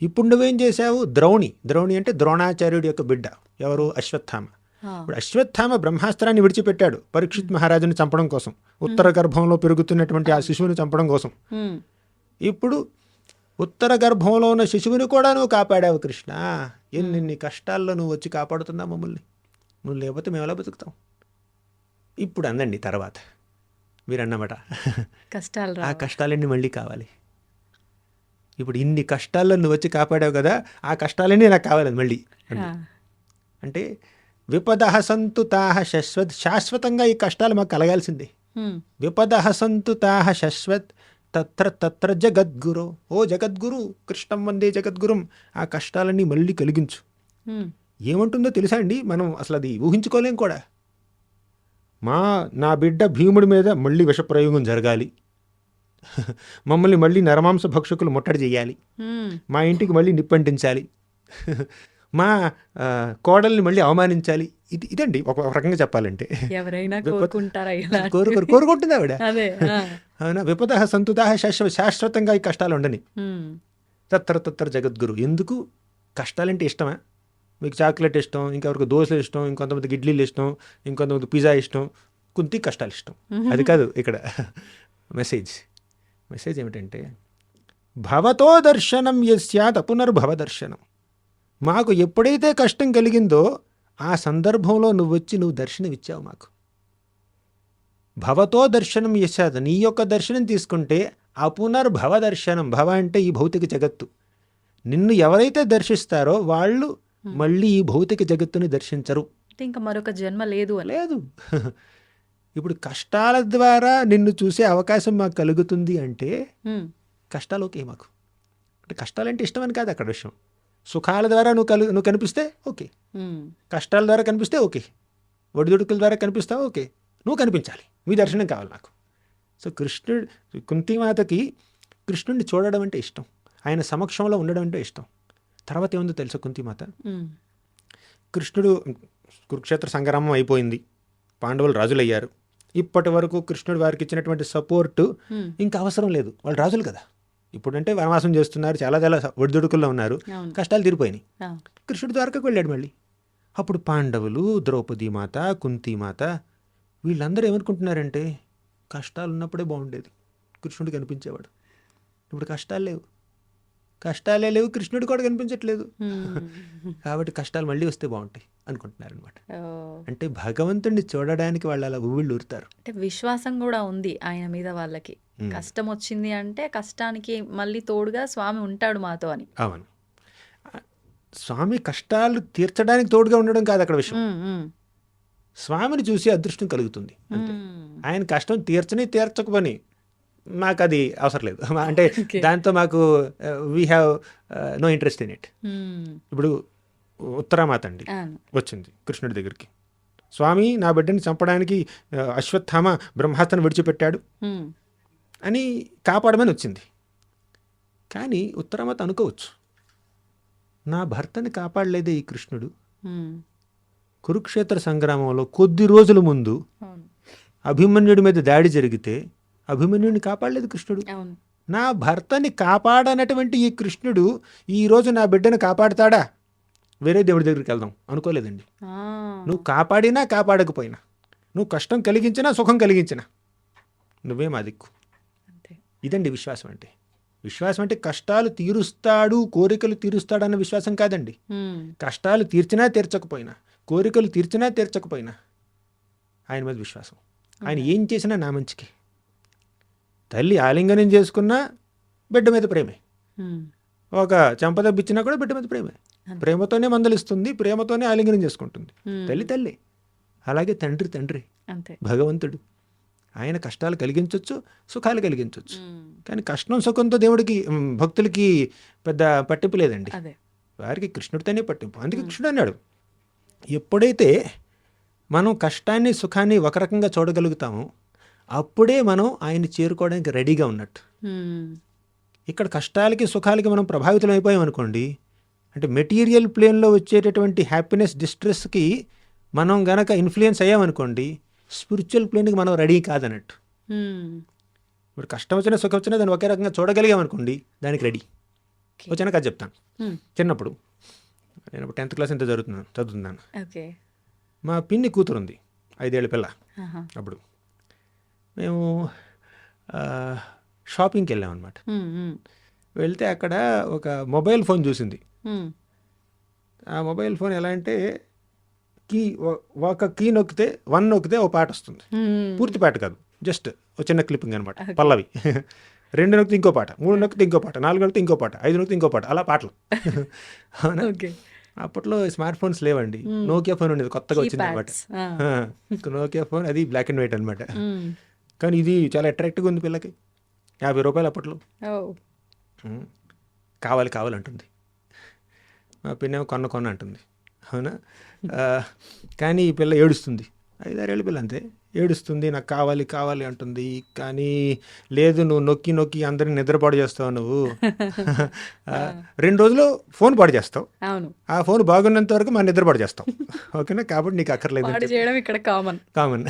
ఇప్పుడు నువ్వేం చేశావు? ద్రోణి అంటే ద్రోణాచార్యుడి యొక్క బిడ్డ. ఎవరు? అశ్వత్థామ. ఇప్పుడు అశ్వత్థామ బ్రహ్మాస్త్రాన్ని విడిచిపెట్టాడు పరీక్షిత్ మహారాజుని చంపడం కోసం, ఉత్తర గర్భంలో పెరుగుతున్నటువంటి ఆ శిశువుని చంపడం కోసం. ఇప్పుడు ఉత్తర గర్భంలో ఉన్న శిశువుని కూడా నువ్వు కాపాడావు కృష్ణ. ఎన్ని కష్టాల్లో నువ్వు వచ్చి కాపాడుతున్నావు మమ్మల్ని. నువ్వు లేకపోతే మేము ఎలా బతుకుతాం? ఇప్పుడు అందండి తర్వాత మీరు అన్నమాట, ఆ కష్టాలన్నీ మళ్ళీ కావాలి. ఇప్పుడు ఇన్ని కష్టాల్లో నువ్వు వచ్చి కాపాడావు కదా, ఆ కష్టాలన్నీ నాకు కావాలి మళ్ళీ. అంటే విపదః సంతు తాః శాశ్వతంగా ఈ కష్టాలు మాకు కలగాల్సిందే. విపదః సంతు తాః శాశ్వత్ తత్ర జగద్గురు. ఓ జగద్గురు, కృష్ణం వందే జగద్గురుం. ఆ కష్టాలన్నీ మళ్ళీ కలిగించు. ఏమంటుందో తెలుసా అండి, మనం అసలు అది ఊహించుకోలేం కూడా. నా బిడ్డ భీముడి మీద మళ్ళీ విషప్రయోగం జరగాలి, మమ్మల్ని మళ్ళీ నరమాంస భక్షకులు ముట్టడి చేయాలి, మా ఇంటికి మళ్ళీ నిప్పంటించాలి, మా కోడల్ని మళ్ళీ అవమానించాలి. ఇదండి ఒక రకంగా చెప్పాలంటే. ఎవరైనా కోరుకుంటుంది ఆవిడ. అవునా? విపదః సంతుతాః శాశ్వతంగా ఈ కష్టాలు ఉండని. తత్ర జగద్గురు. ఎందుకు? కష్టాలంటే ఇష్టమా? మీకు చాక్లెట్ ఇష్టం, ఇంకెవరికి దోశలు ఇష్టం, ఇంకొంతమందికి ఇడ్లీలు ఇష్టం, ఇంకొంతమందికి పిజ్జా ఇష్టం, కుంతి కష్టాలు ఇష్టం. అది కాదు ఇక్కడ మెసేజ్ ఏమిటంటే, భవతో దర్శనం యస్యాత్ పునర్భవ దర్శనం. మాకు ఎప్పుడైతే కష్టం కలిగిందో ఆ సందర్భంలో నువ్వు వచ్చి నువ్వు దర్శనం ఇచ్చావు మాకు. భవతో దర్శనం యస్యాత్, నీ యొక్క దర్శనం తీసుకుంటే అపునర్భవ దర్శనం. భవ అంటే ఈ భౌతిక జగత్తు. నిన్ను ఎవరైతే దర్శిస్తారో వాళ్ళు మళ్ళీ ఈ భౌతిక జగత్తుని దర్శించరు. ఇంకా మరొక జన్మ లేదు. ఇప్పుడు కష్టాల ద్వారా నిన్ను చూసే అవకాశం మాకు కలుగుతుంది అంటే కష్టాలు ఓకే మాకు. అంటే కష్టాలంటే ఇష్టం అని కాదు అక్కడ విషయం. సుఖాల ద్వారా నువ్వు కనిపిస్తే ఓకే, కష్టాల ద్వారా కనిపిస్తే ఓకే, ఒడిదుడుకుల ద్వారా కనిపిస్తావు ఓకే, నువ్వు కనిపించాలి, మీ దర్శనం కావాలి నాకు. సో కుంతిమాతకి కృష్ణుడిని చూడడం అంటే ఇష్టం, ఆయన సమక్షంలో ఉండడం అంటే ఇష్టం. తర్వాత ఏముందో తెలుసా కుంతిమాత? కృష్ణుడు కురుక్షేత్ర సంగ్రామం అయిపోయింది, పాండవులు రాజులయ్యారు. ఇప్పటి వరకు కృష్ణుడు వారికి ఇచ్చినటువంటి సపోర్టు ఇంకా అవసరం లేదు, వాళ్ళు రాజులు కదా. ఇప్పుడంటే వనవాసం చేస్తున్నారు, చాలా ఒడిదుడుకుల్లో ఉన్నారు, కష్టాలు తీరిపోయినాయి. కృష్ణుడు ద్వారకకు వెళ్ళాడు మళ్ళీ. అప్పుడు పాండవులు, ద్రౌపది మాత, కుంతిమాత వీళ్ళందరూ ఏమనుకుంటున్నారంటే కష్టాలు ఉన్నప్పుడే బాగుండేది, కృష్ణుడు కనిపించేవాడు. ఇప్పుడు కష్టాలే లేవు, కృష్ణుడు కూడా కనిపించట్లేదు, కాబట్టి కష్టాలు మళ్ళీ వస్తే బాగుంటాయి అనుకుంటున్నారు అనమాట. అంటే భగవంతుడిని చూడడానికి వాళ్ళు అలా ఊళ్ళు ఊరుతారు. అంటే విశ్వాసం కూడా ఉంది ఆయన మీద వాళ్ళకి. కష్టం వచ్చింది అంటే కష్టానికి మళ్ళీ తోడుగా స్వామి ఉంటాడు మాతో అని. అవును, స్వామి కష్టాలు తీర్చడానికి తోడుగా ఉండడం కాదు అక్కడ విషయం. స్వామిని చూసి అదృష్టం కలుగుతుంది అంతే. ఆయన కష్టం తీర్చకపోని మాకు అది అవసరం లేదు, అంటే దాంతో మాకు we have no interest in it. ఇప్పుడు ఉత్తరామాత అండి అవును. వచ్చింది కృష్ణుడి దగ్గరికి. స్వామి, నా బిడ్డని చంపడానికి అశ్వత్థామ బ్రహ్మాస్త్రం విడిచిపెట్టాడు హ్మ్. అని కాపాడమని వచ్చింది. కానీ ఉత్తరామాత అనుకోవచ్చు, నా భర్తని కాపాడలేదే ఈ కృష్ణుడు. హ్మ్. కురుక్షేత్ర సంగ్రామంలో కొద్ది రోజుల ముందు అవును. అభిమన్యుడి మీద దాడి జరిగితే అభిమన్యుడిని కాపాడలేదు కృష్ణుడు. అవును. నా భర్తని కాపాడనటువంటి ఈ కృష్ణుడు ఈరోజు నా బిడ్డను కాపాడుతాడా, వేరే దేవుడి దగ్గరికి వెళ్దాం అనుకోలేదండి. ఆ. నువ్వు కాపాడినా కాపాడకపోయినా, నువ్వు కష్టం కలిగించినా సుఖం కలిగించినా నువ్వే మా దిక్కు. అంతే. ఇదండి విశ్వాసం అంటే. విశ్వాసం అంటే కష్టాలు తీరుస్తాడు, కోరికలు తీరుస్తాడు అన్న విశ్వాసం కాదండి. హ్మ్. కష్టాలు తీర్చినా తీర్చకపోయినా, కోరికలు తీర్చినా తీర్చకపోయినా ఆయన మీద విశ్వాసం. ఆయన ఏం చేసినా నా మంచికి. తల్లి ఆలింగనం చేసుకున్నా బిడ్డ మీద ప్రేమే, హ్మ్. ఒక చెంపదబ్బిచ్చినా కూడా బిడ్డ మీద ప్రేమే. అంతే. ప్రేమతోనే మందలిస్తుంది, ప్రేమతోనే ఆలింగనం చేసుకుంటుంది. హ్మ్. తల్లి తల్లి. అలాగే తండ్రి తండ్రి, అంతే. భగవంతుడు. ఆయన కష్టాలు కలిగించవచ్చు, సుఖాలు కలిగించవచ్చు. హ్మ్. కానీ కష్టం సుఖంతో దేవుడికి భక్తులకి పెద్ద పట్టింపు లేదండి. అదే. వారికి కృష్ణుడితోనే పట్టింపు. అందుకే కృష్ణుడు అన్నాడు, ఎప్పుడైతే మనం కష్టాన్ని సుఖాన్ని ఒక రకంగా చూడగలుగుతామో అప్పుడే మనం ఆయన్ని చేరుకోవడానికి రెడీగా ఉన్నట్టు. హ్మ్. ఇక్కడ కష్టాలకి సుఖాలకి మనం ప్రభావితం అయిపోయాం అనుకోండి, అంటే మెటీరియల్ ప్లేన్లో వచ్చేటటువంటి హ్యాపీనెస్ డిస్ట్రెస్కి మనం గనక ఇన్ఫ్లుయెన్స్ అయ్యామనుకోండి, స్పిరిచువల్ ప్లేన్కి మనం రెడీ కాదన్నట్టు. హ్మ్. ఇప్పుడు కష్టం వచ్చినా సుఖం వచ్చినా దాన్ని ఒకే రకంగా చూడగలిగామనుకోండి, దానికి రెడీ. ఓకే. వచ్చినా కథ చెప్తాను. హ్మ్. చిన్నప్పుడు నేను 10th క్లాస్ ఎంత చదువుతున్నాను. ఓకే. మా పిన్ని కూతురు ఉంది, 5 ఏళ్ల పిల్ల. ఆహా. అప్పుడు మేము షాపింగ్కి వెళ్ళామన్నమాట. హ్మ్. హ్మ్. వెళ్తే అక్కడ ఒక మొబైల్ ఫోన్ చూసింది. హ్మ్. ఆ మొబైల్ ఫోన్ ఎలా అంటే కీ ఒక కీ నొక్కితే 1 నొక్కితే ఓ పాట వస్తుంది. హ్మ్. పూర్తి పాట కాదు, జస్ట్ ఒక చిన్న క్లిప్పింగ్ అనమాట, Okay. పల్లవి. 2 నొక్కితే ఇంకో పాట, 3 నొక్కితే ఇంకో పాట, 4 నొక్కితే ఇంకో పాట, 5 నొక్కితే ఇంకో పాట, అలా పాటలు. అవునా? ఓకే. అప్పట్లో స్మార్ట్ ఫోన్స్ లేవండి, నోకియా ఫోన్ ఉండేది, కొత్తగా వచ్చింది అనమాట. కీప్యాడ్స్. నోకియా ఫోన్, అది బ్లాక్ అండ్ వైట్ అనమాట. హ్మ్. కానీ ఇది చాలా అట్రాక్టివ్గా ఉంది పిల్లకి. 50 రూపాయలు అప్పట్లో. ఓ. ఉమ్, కావాలి కావాలంటుంది. మా పిన్నేమో కొన్న అంటుంది. అవునా? కానీ ఈ పిల్ల ఏడుస్తుంది, 5-6 ఏళ్ళ పిల్ల అంతే, ఏడుస్తుంది, నాకు కావాలి కావాలి అంటుంది. కానీ లేదు, నువ్వు నొక్కి నొక్కి అందరిని నిద్రపాడు చేస్తావు నువ్వు. 2 రోజులు ఫోన్ పాడు చేస్తావు, అవును. ఆ ఫోన్ బాగున్నంత వరకు మన నిద్రపాడు చేస్తావు. ఓకేనా? కాబట్టి నీకు అక్కర్లేదు పాడు చేయడం ఇక్కడ కామన్. కామన్.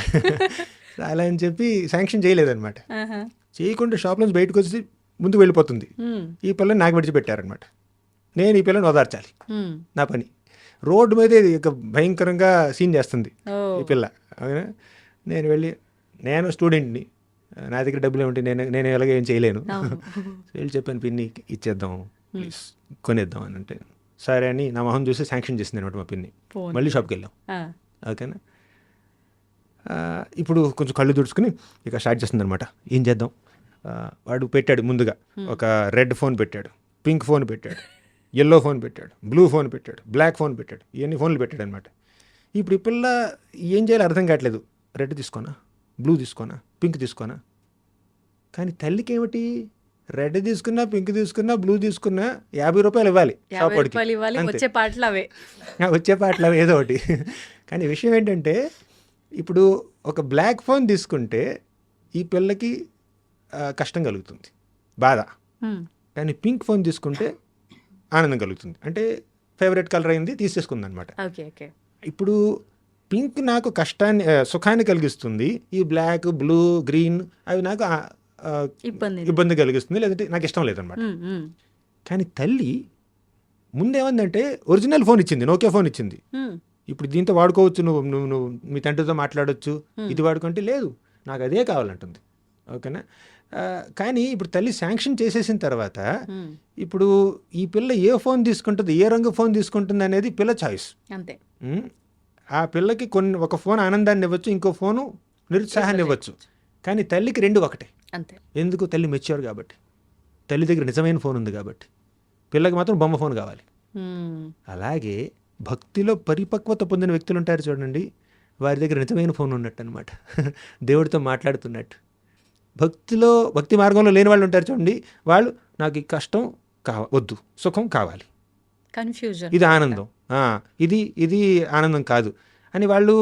అలా అని చెప్పి శాంక్షన్ చేయలేదన్నమాట. ఆహా. చేయకుండా షాప్ నుంచి బయటకు వచ్చి ముందుకు వెళ్ళిపోతుంది. హ్మ్. ఈ పిల్లని నాకు విడిచిపెట్టారనమాట. నేను ఈ పిల్లని ఓదార్చాలి, హ్మ్. నా పని. రోడ్డు మీదే ఇక భయంకరంగా సీన్ చేస్తుంది ఓ. ఈ పిల్ల. అవునా? నేను వెళ్ళి, నేను స్టూడెంట్ని, నా దగ్గర డబ్బులు ఏమిటి, నేను ఎలాగ ఏం చేయలేను. అవును. వెళ్ళి చెప్పాను, పిన్ని ఇచ్చేద్దాం ప్లీజ్, కొనేద్దాం అని అంటే సరే అని నా మొహం చూసి శాంక్షన్ చేసింది అనమాట మా పిన్ని. ఫోన్. మళ్ళీ షాప్కి వెళ్ళాం. ఆ. ఓకేనా? ఇప్పుడు కొంచెం కళ్ళు తుడుచుకుని ఇక స్టార్ట్ చేస్తుంది అనమాట. ఏం చేద్దాం? వాడు పెట్టాడు ముందుగా ఒక రెడ్ ఫోన్ పెట్టాడు, పింక్ ఫోన్ పెట్టాడు, ఎల్లో ఫోన్ పెట్టాడు, బ్లూ ఫోన్ పెట్టాడు, బ్లాక్ ఫోన్ పెట్టాడు, ఇవన్నీ ఫోన్లు పెట్టాడు అనమాట. ఇప్పుడు ఈ పిల్ల ఏం చేయాలో అర్థం కావట్లేదు. రెడ్ తీసుకోనా, బ్లూ తీసుకోనా, పింక్ తీసుకోనా? కానీ తల్లికి ఏమిటి, రెడ్ తీసుకున్నా, పింక్ తీసుకున్నా, బ్లూ తీసుకున్నా 50 రూపాయలు ఇవ్వాలి 50 రూపాయలు ఇవ్వాలి, వచ్చే పాటలు అవే. వచ్చే పాటలు ఏదో ఒకటి. కానీ విషయం ఏంటంటే, ఇప్పుడు ఒక బ్లాక్ ఫోన్ తీసుకుంటే ఈ పిల్లకి కష్టం కలుగుతుంది, బాధ. హ్మ్. కానీ పింక్ ఫోన్ తీసుకుంటే ఆనందం కలుగుతుంది. అంటే ఫేవరెట్ కలర్ అయింది, తీసేసుకుంది అనమాట. ఓకే. ఓకే. ఇప్పుడు పింక్ నాకు కష్టాన్ని సుఖాన్ని కలిగిస్తుంది, ఈ బ్లాక్, బ్లూ, గ్రీన్ అవి నాకు ఇబ్బంది కలిగిస్తుంది, లేదంటే నాకు ఇష్టం లేదనమాట. హ్మ్. హ్మ్. కానీ తల్లి ముందేమందంటే ఒరిజినల్ ఫోన్ ఇచ్చింది, నోకియా ఫోన్ ఇచ్చింది. హ్మ్. ఇప్పుడు దీంతో వాడుకోవచ్చు, నువ్వు నువ్వు నువ్వు మీ తండ్రితో మాట్లాడవచ్చు, ఇది వాడుకుంటే లేదు, నాకు అదే కావాలంటుంది. ఓకేనా? కానీ ఇప్పుడు తల్లి శాంక్షన్ చేసేసిన తర్వాత హ్మ్. ఇప్పుడు ఈ పిల్ల ఏ ఫోన్ తీసుకుంటుంది, ఏ రంగు ఫోన్ తీసుకుంటుంది అనేది పిల్ల చాయిస్. అంతే. ఆ పిల్లకి ఒక ఫోన్ ఆనందాన్ని ఇవ్వచ్చు, ఇంకో ఫోను నిరుత్సాహాన్ని ఇవ్వచ్చు. కానీ తల్లికి 2 ఒకటే. అంతే. ఎందుకు? తల్లి మెచ్యూర్ కాబట్టి, తల్లి దగ్గర నిజమైన ఫోన్ ఉంది కాబట్టి. పిల్లకి మాత్రం బొమ్మ ఫోన్ కావాలి. హ్మ్. అలాగే భక్తిలో పరిపక్వత పొందిన వ్యక్తులు ఉంటారు చూడండి, వారి దగ్గర నిజమైన ఫోన్ ఉన్నట్టు అనమాట, దేవుడితో మాట్లాడుతున్నట్టు. భక్తి మార్గంలో లేని వాళ్ళు ఉంటారు చూడండి, వాళ్ళు నాకు ఈ కష్టం వద్దు, సుఖం కావాలి, కన్ఫ్యూజన్. ఇది ఆనందం, ఇది ఇది ఆనందం కాదు అని వాళ్ళు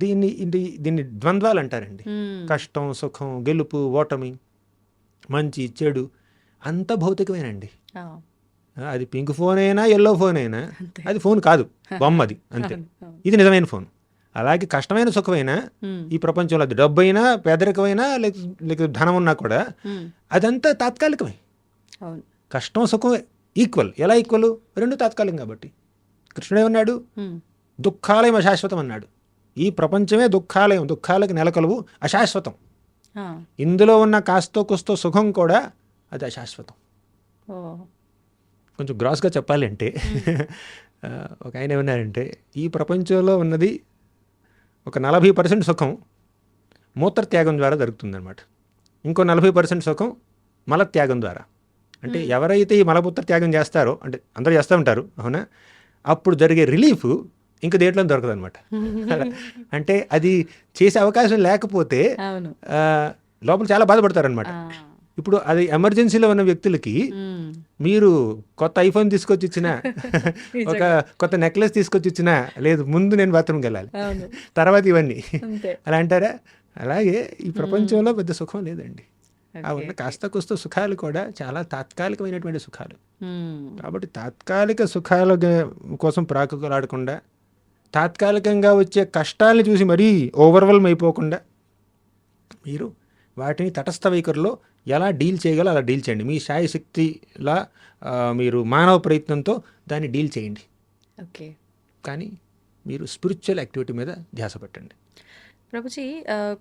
దీన్ని ద్వంద్వాలు అంటారండి. కష్టం, సుఖం, గెలుపు, ఓటమి, మంచి, చెడు అంత భౌతికమేనండి. అది పింక్ ఫోన్ అయినా ఎల్లో ఫోన్ అయినా అది ఫోన్ కాదు, బొమ్మ అది అంతే. ఇది నిజమైన ఫోన్. అలాగే కష్టమైన సుఖమైనా ఈ ప్రపంచంలో అది డబ్బు అయినా పేదరికమైనా లేక ధనం ఉన్నా కూడా అదంతా తాత్కాలికమే. కష్టం సుఖం ఈక్వల్. ఎలా ఈక్వల్? రెండు తాత్కాలికం కాబట్టి. కృష్ణుడు ఏమన్నాడు? దుఃఖాలయం అశాశ్వతం అన్నాడు. ఈ ప్రపంచమే దుఃఖాలయం, దుఃఖాలకు నెలకొలువు, అశాశ్వతం. ఇందులో ఉన్న కాస్తో కుస్తో సుఖం కూడా అది అశాశ్వతం. కొంచెం గ్రాస్గా చెప్పాలి అంటే ఒక ఆయన ఏమన్నారంటే ఈ ప్రపంచంలో ఉన్నది ఒక 40% సుఖం మూత్రత్యాగం ద్వారా జరుగుతుందన్నమాట. ఇంకో 40% సుఖం మలత్యాగం ద్వారా. అంటే ఎవరైతే ఈ మలమూత్ర త్యాగం చేస్తారో, అంటే అందరూ చేస్తూ ఉంటారు అవునా, అప్పుడు జరిగే రిలీఫ్ ఇంకా దేంట్లో దొరకదు అనమాట. అంటే అది చేసే అవకాశం లేకపోతే లోపల చాలా బాధపడతారనమాట. ఇప్పుడు అది ఎమర్జెన్సీలో ఉన్న వ్యక్తులకి మీరు కొత్త ఐఫోన్ తీసుకొచ్చి ఇచ్చినా, ఒక కొత్త నెక్లెస్ తీసుకొచ్చి ఇచ్చినా, లేదు ముందు నేను బాత్రూమ్కి వెళ్ళాలి తర్వాత ఇవన్నీ అలా అంటారా? అలాగే ఈ ప్రపంచంలో పెద్ద సుఖం లేదండి. అవును, కాస్త కుస్త సుఖాలు కూడా చాలా తాత్కాలికమైనటువంటి సుఖాలు. కాబట్టి తాత్కాలిక సుఖాల కోసం ప్రాకులాడకుండా, తాత్కాలికంగా వచ్చే కష్టాలను చూసి మరీ ఓవర్వెల్మ్ అయిపోకుండా మీరు వాటిని తటస్థ వైఖరిలో ఎలా డీల్ చేయగలో అలా డీల్ చేయండి. మీ శాయశక్తిలా మీరు మానవ ప్రయత్నంతో దాన్ని డీల్ చేయండి. ఓకే, కానీ మీరు స్పిరిచువల్ యాక్టివిటీ మీద ధ్యాస పెట్టండి. ప్రభుజీ,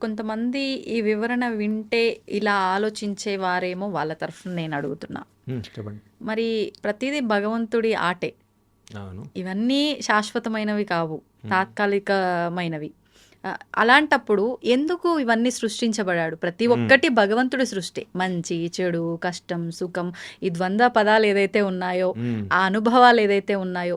కొంతమంది ఈ వివరణ వింటే ఇలా ఆలోచించే వారేమో వాళ్ళ తరఫున నేను అడుగుతున్నా. చెప్పండి. మరి ప్రతిదీ భగవంతుడి ఆటే, అవును, ఇవన్నీ శాశ్వతమైనవి కావు, తాత్కాలికమైనవి. అలాంటప్పుడు ఎందుకు ఇవన్నీ సృష్టించబడాడు? ప్రతి ఒక్కటి భగవంతుడి సృష్టి. మంచి, చెడు, కష్టం, సుఖం, ఈ ద్వంద్వ పదాలు ఏదైతే ఉన్నాయో, ఆ అనుభవాలు ఏదైతే ఉన్నాయో,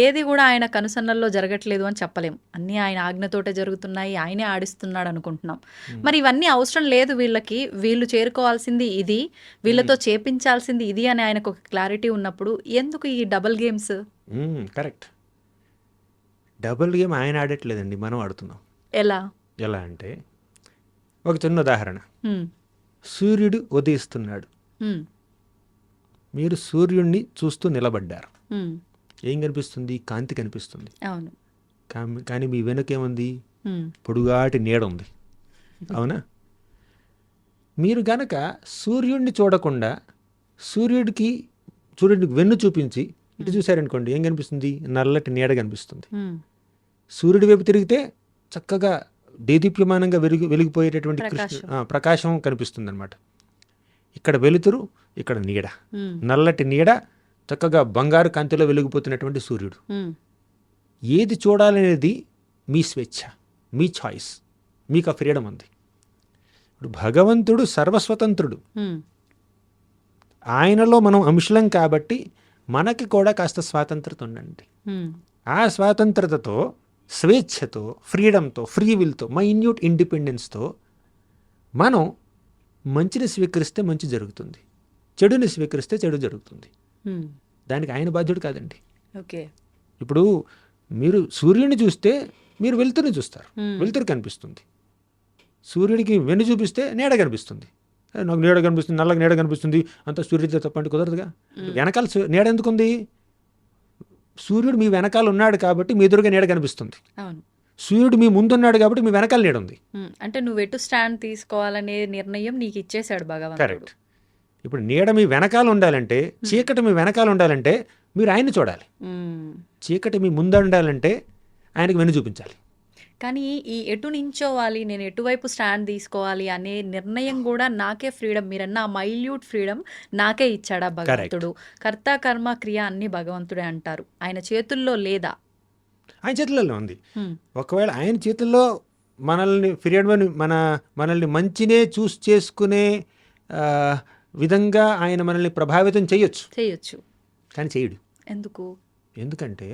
ఏది కూడా ఆయన కనుసన్నల్లో జరగట్లేదు అని చెప్పలేం. అన్నీ ఆయన ఆజ్ఞతోటే జరుగుతున్నాయి, ఆయనే ఆడిస్తున్నాడు అనుకుంటున్నాం. మరి ఇవన్నీ అవసరం లేదు వీళ్ళకి, వీళ్ళు చేరుకోవాల్సింది ఇది, వీళ్ళతో చేపించాల్సింది ఇది అని ఆయనకు ఒక క్లారిటీ ఉన్నప్పుడు ఎందుకు ఈ double games? Correct. Double game ఆయన ఆడట్లేదండి, మనం ఆడుతున్నాం. ఎలా అంటే ఒక చిన్న ఉదాహరణ. సూర్యుడు ఉదయిస్తున్నాడు, మీరు సూర్యుడిని చూస్తూ నిలబడ్డారు. ఏం కనిపిస్తుంది? కాంతి కనిపిస్తుంది. కానీ మీ వెనుకేముంది? పొడుగాటి నీడ ఉంది. అవునా? మీరు గనక సూర్యుడిని చూడకుండా సూర్యుడికి వెన్ను చూపించి ఇటు చూశారనుకోండి, ఏం కనిపిస్తుంది? నల్లటి నీడ కనిపిస్తుంది. సూర్యుడి వైపు తిరిగితే చక్కగా దేదీప్యమానంగా వెలిగిపోయేటటువంటి ప్రకాశం కనిపిస్తుంది అనమాట. ఇక్కడ వెలుతురు, ఇక్కడ నీడ, నల్లటి నీడ, చక్కగా బంగారు కాంతిలో వెలిగిపోతున్నటువంటి సూర్యుడు. ఏది చూడాలనేది మీ స్వేచ్ఛ, మీ చాయిస్, మీకు ఆ ఫ్రీడమ్ ఉంది. ఇప్పుడు భగవంతుడు సర్వస్వతంత్రుడు, ఆయనలో మనం అంశలం కాబట్టి మనకి కూడా కాస్త స్వాతంత్రత ఉండండి. ఆ స్వాతంత్రతతో, స్వేచ్ఛతో, ఫ్రీడమ్తో, ఫ్రీ విల్తో, మైన్యూట్ ఇండిపెండెన్స్తో మనం మంచిని స్వీకరిస్తే మంచి జరుగుతుంది, చెడుని స్వీకరిస్తే చెడు జరుగుతుంది. దానికి ఆయన బాధ్యుడు కాదండి. ఓకే, ఇప్పుడు మీరు సూర్యుడిని చూస్తే మీరు వెలుతురుని చూస్తారు, వెలుతురు కనిపిస్తుంది. సూర్యుడికి వెన్ను చూపిస్తే నీడ కనిపిస్తుంది. నాకు నీడ కనిపిస్తుంది, నల్లగా నీడ కనిపిస్తుంది, అంత సూర్యుడితో తప్పంటే కుదరదుగా. వెనకాల నీడ ఎందుకుంది? సూర్యుడు మీ వెనకాల ఉన్నాడు కాబట్టి మీ ఎదురుగా నీడ కనిపిస్తుంది. సూర్యుడు మీ ముందున్నాడు కాబట్టి మీ వెనకాల నీడ ఉంది. అంటే నువ్వు ఎటు స్టాండ్ తీసుకోవాలనే నిర్ణయం నీకు ఇచ్చేశాడు భగవంతుడు. కరెక్ట్. ఇప్పుడు నీడ మీ వెనకాల ఉండాలంటే, చీకటి మీ వెనకాల ఉండాలంటే మీరు ఆయన్ని చూడాలి. చీకటి మీ ముందు ఉండాలంటే ఆయనకు వెన్ను చూపించాలి. కానీ ఈ ఎటు నించోవాలి, నేను ఎటువైపు స్టాండ్ తీసుకోవాలి అనే నిర్ణయం కూడా నాకే ఫ్రీడమ్, మీరన్న ఆ మైల్యూట్ ఫ్రీడమ్ నాకే ఇచ్చాడా భగవంతుడు? కర్త కర్మ క్రియ అన్ని భగవంతుడే అంటారు, ఆయన చేతుల్లో లేదా? ఆయన చేతుల్లో ఉంది. ఒకవేళ ఆయన చేతుల్లో మనల్ని ఫ్రీడమ్, మనల్ని మంచినే చూస్ చేసుకునే విధంగా ఆయన మనల్ని ప్రభావితం చేయొచ్చు, కానీ చేయడు. ఎందుకంటే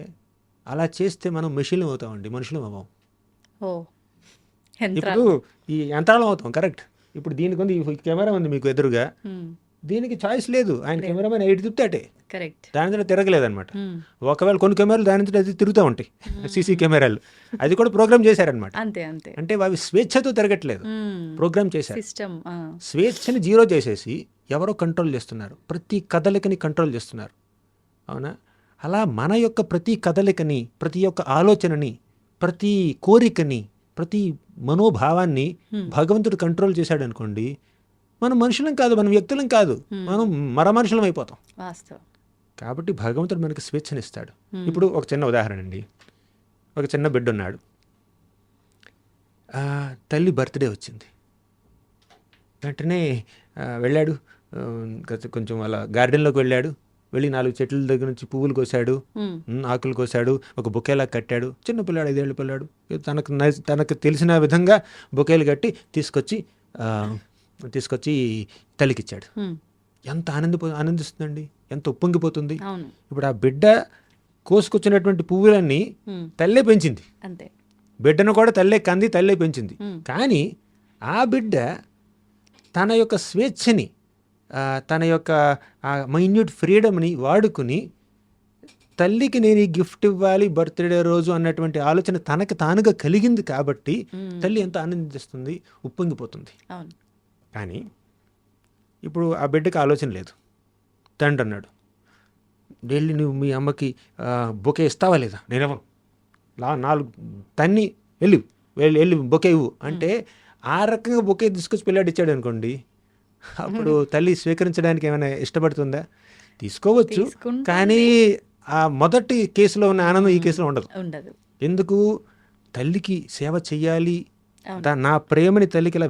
అలా చేస్తే మనం మెషిన్లు అవుతామండి, మనుషులు అవ్వం. ఇప్పుడు ఈ యంత్రాలం అవుతాం. కరెక్ట్. ఇప్పుడు దీనికి ఉంది, కెమెరా ఉంది మీకు ఎదురుగా, దీనికి చాయిస్ లేదు. ఆయన కెమెరామెన్ ఎయిట్ తిప్పితే అటే, కరెక్ట్. దాని ద్వారా తిరగలేదన్నమాట. ఒకవేళ కొన్ని కెమెరాలు దాని ద్వారా అది తిరుగుతూ ఉంటాయి, సీసీ కెమెరాలు, అది కూడా ప్రోగ్రామ్ చేశారనమాట. అంతే అంతే. అంటే అవి స్వేచ్ఛతో తిరగట్లేదు, ప్రోగ్రామ్ చేశారు. సిస్టమ్. స్వేచ్ఛని జీరో చేసేసి ఎవరో కంట్రోల్ చేస్తున్నారు, ప్రతి కదలికని కంట్రోల్ చేస్తున్నారు. అవునా? అలా మన యొక్క ప్రతి కదలికని, ప్రతి ఒక్క ఆలోచనని, ప్రతి కోరికని, ప్రతి మనోభావాన్ని భగవంతుడు కంట్రోల్ చేశాడు అనుకోండి, మనం మనుషులం కాదు, మనం వ్యక్తులం కాదు, మనం మనుషులం అయిపోతాం. వాస్తవం. కాబట్టి భగవంతుడు మనకి స్వేచ్ఛనిస్తాడు. ఇప్పుడు ఒక చిన్న ఉదాహరణ అండి. ఒక చిన్న బిడ్డ ఉన్నాడు, తల్లి బర్త్డే వచ్చింది, వెంటనే వెళ్ళాడు, కొంచెం అలా గార్డెన్లోకి వెళ్ళాడు, వెళ్ళి 4 చెట్ల దగ్గర నుంచి పువ్వులు కోసాడు, ఆకులు కోసాడు, ఒక బొకేలా కట్టాడు. చిన్న పిల్లాడు, 5 ఏళ్ళ పిల్లాడు, తనకు తెలిసిన విధంగా బొకేలు కట్టి తీసుకొచ్చి తల్లికిచ్చాడు. ఎంత ఆనందిస్తుందండి, ఎంత ఉప్పొంగిపోతుంది. ఇప్పుడు ఆ బిడ్డ కోసుకొచ్చినటువంటి పువ్వులన్నీ తల్లే పెంచింది, అంతే. బిడ్డను కూడా తల్లే కంది, తల్లే పెంచింది. కానీ ఆ బిడ్డ తన యొక్క స్వేచ్ఛని, తన యొక్క మైన్యూట్ ఫ్రీడమ్ని వాడుకుని తల్లికి నేను ఈ గిఫ్ట్ ఇవ్వాలి బర్త్డే రోజు అన్నటువంటి ఆలోచన తనకు తానుగా కలిగింది కాబట్టి తల్లి ఎంత ఆనందిస్తుంది, ఉప్పొంగిపోతుంది. కానీ ఇప్పుడు ఆ బిడ్డకి ఆలోచన లేదు. తండ్రి అన్నాడు, వెళ్ళి నువ్వు మీ అమ్మకి బొకే ఇస్తావా లేదా? నేనెవను, 4 తన్ని వెళ్ళి బొకే ఇవ్వు అంటే, ఆ రకంగా బొకే తీసుకొచ్చి పిల్లాడు ఇచ్చాడు అనుకోండి, అప్పుడు తల్లి స్వీకరించడానికి ఏమైనా ఇష్టపడుతుందా? తీసుకోవచ్చు, కానీ ఆ మొదటి కేసులో ఉన్న ఆనందం ఈ కేసులో ఉండదు. ఎందుకు? తల్లికి సేవ చెయ్యాలి, నా ప్రేమని తల్లికి ఇలా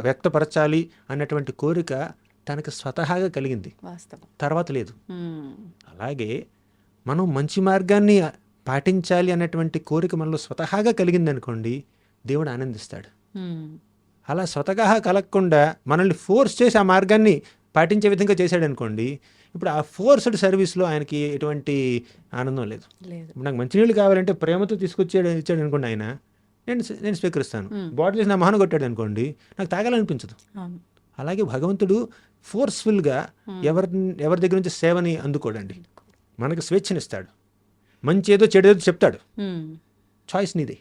వ్యక్తపరచాలి అన్నటువంటి కోరిక తనకు స్వతహాగా కలిగింది, తర్వాత లేదు. అలాగే మనం మంచి మార్గాన్ని పాటించాలి అన్నటువంటి కోరిక మనలో స్వతహాగా కలిగింది అనుకోండి, దేవుడు ఆనందిస్తాడు. అలా స్వతహాగా కలగకుండా మనల్ని ఫోర్స్ చేసి ఆ మార్గాన్ని పాటించే విధంగా చేశాడు అనుకోండి, ఇప్పుడు ఆ ఫోర్స్డ్ సర్వీస్లో ఆయనకి ఎటువంటి ఆనందం లేదు. నాకు మంచినీళ్ళు కావాలంటే ప్రేమతో ఇచ్చాడు అనుకోండి, ఆయన నేను స్వీకరిస్తాను. బాటిల్ వేసి నా మొహన కొట్టాడు అనుకోండి, నాకు తాగాలనిపించదు. అలాగే భగవంతుడు ఫోర్స్ఫుల్గా ఎవరి దగ్గర నుంచి సేవని అందుకోడండి, మనకు స్వేచ్ఛనిస్తాడు. మంచి ఏదో చెడు ఏదో చెప్తాడు, చాయిస్ నీదే.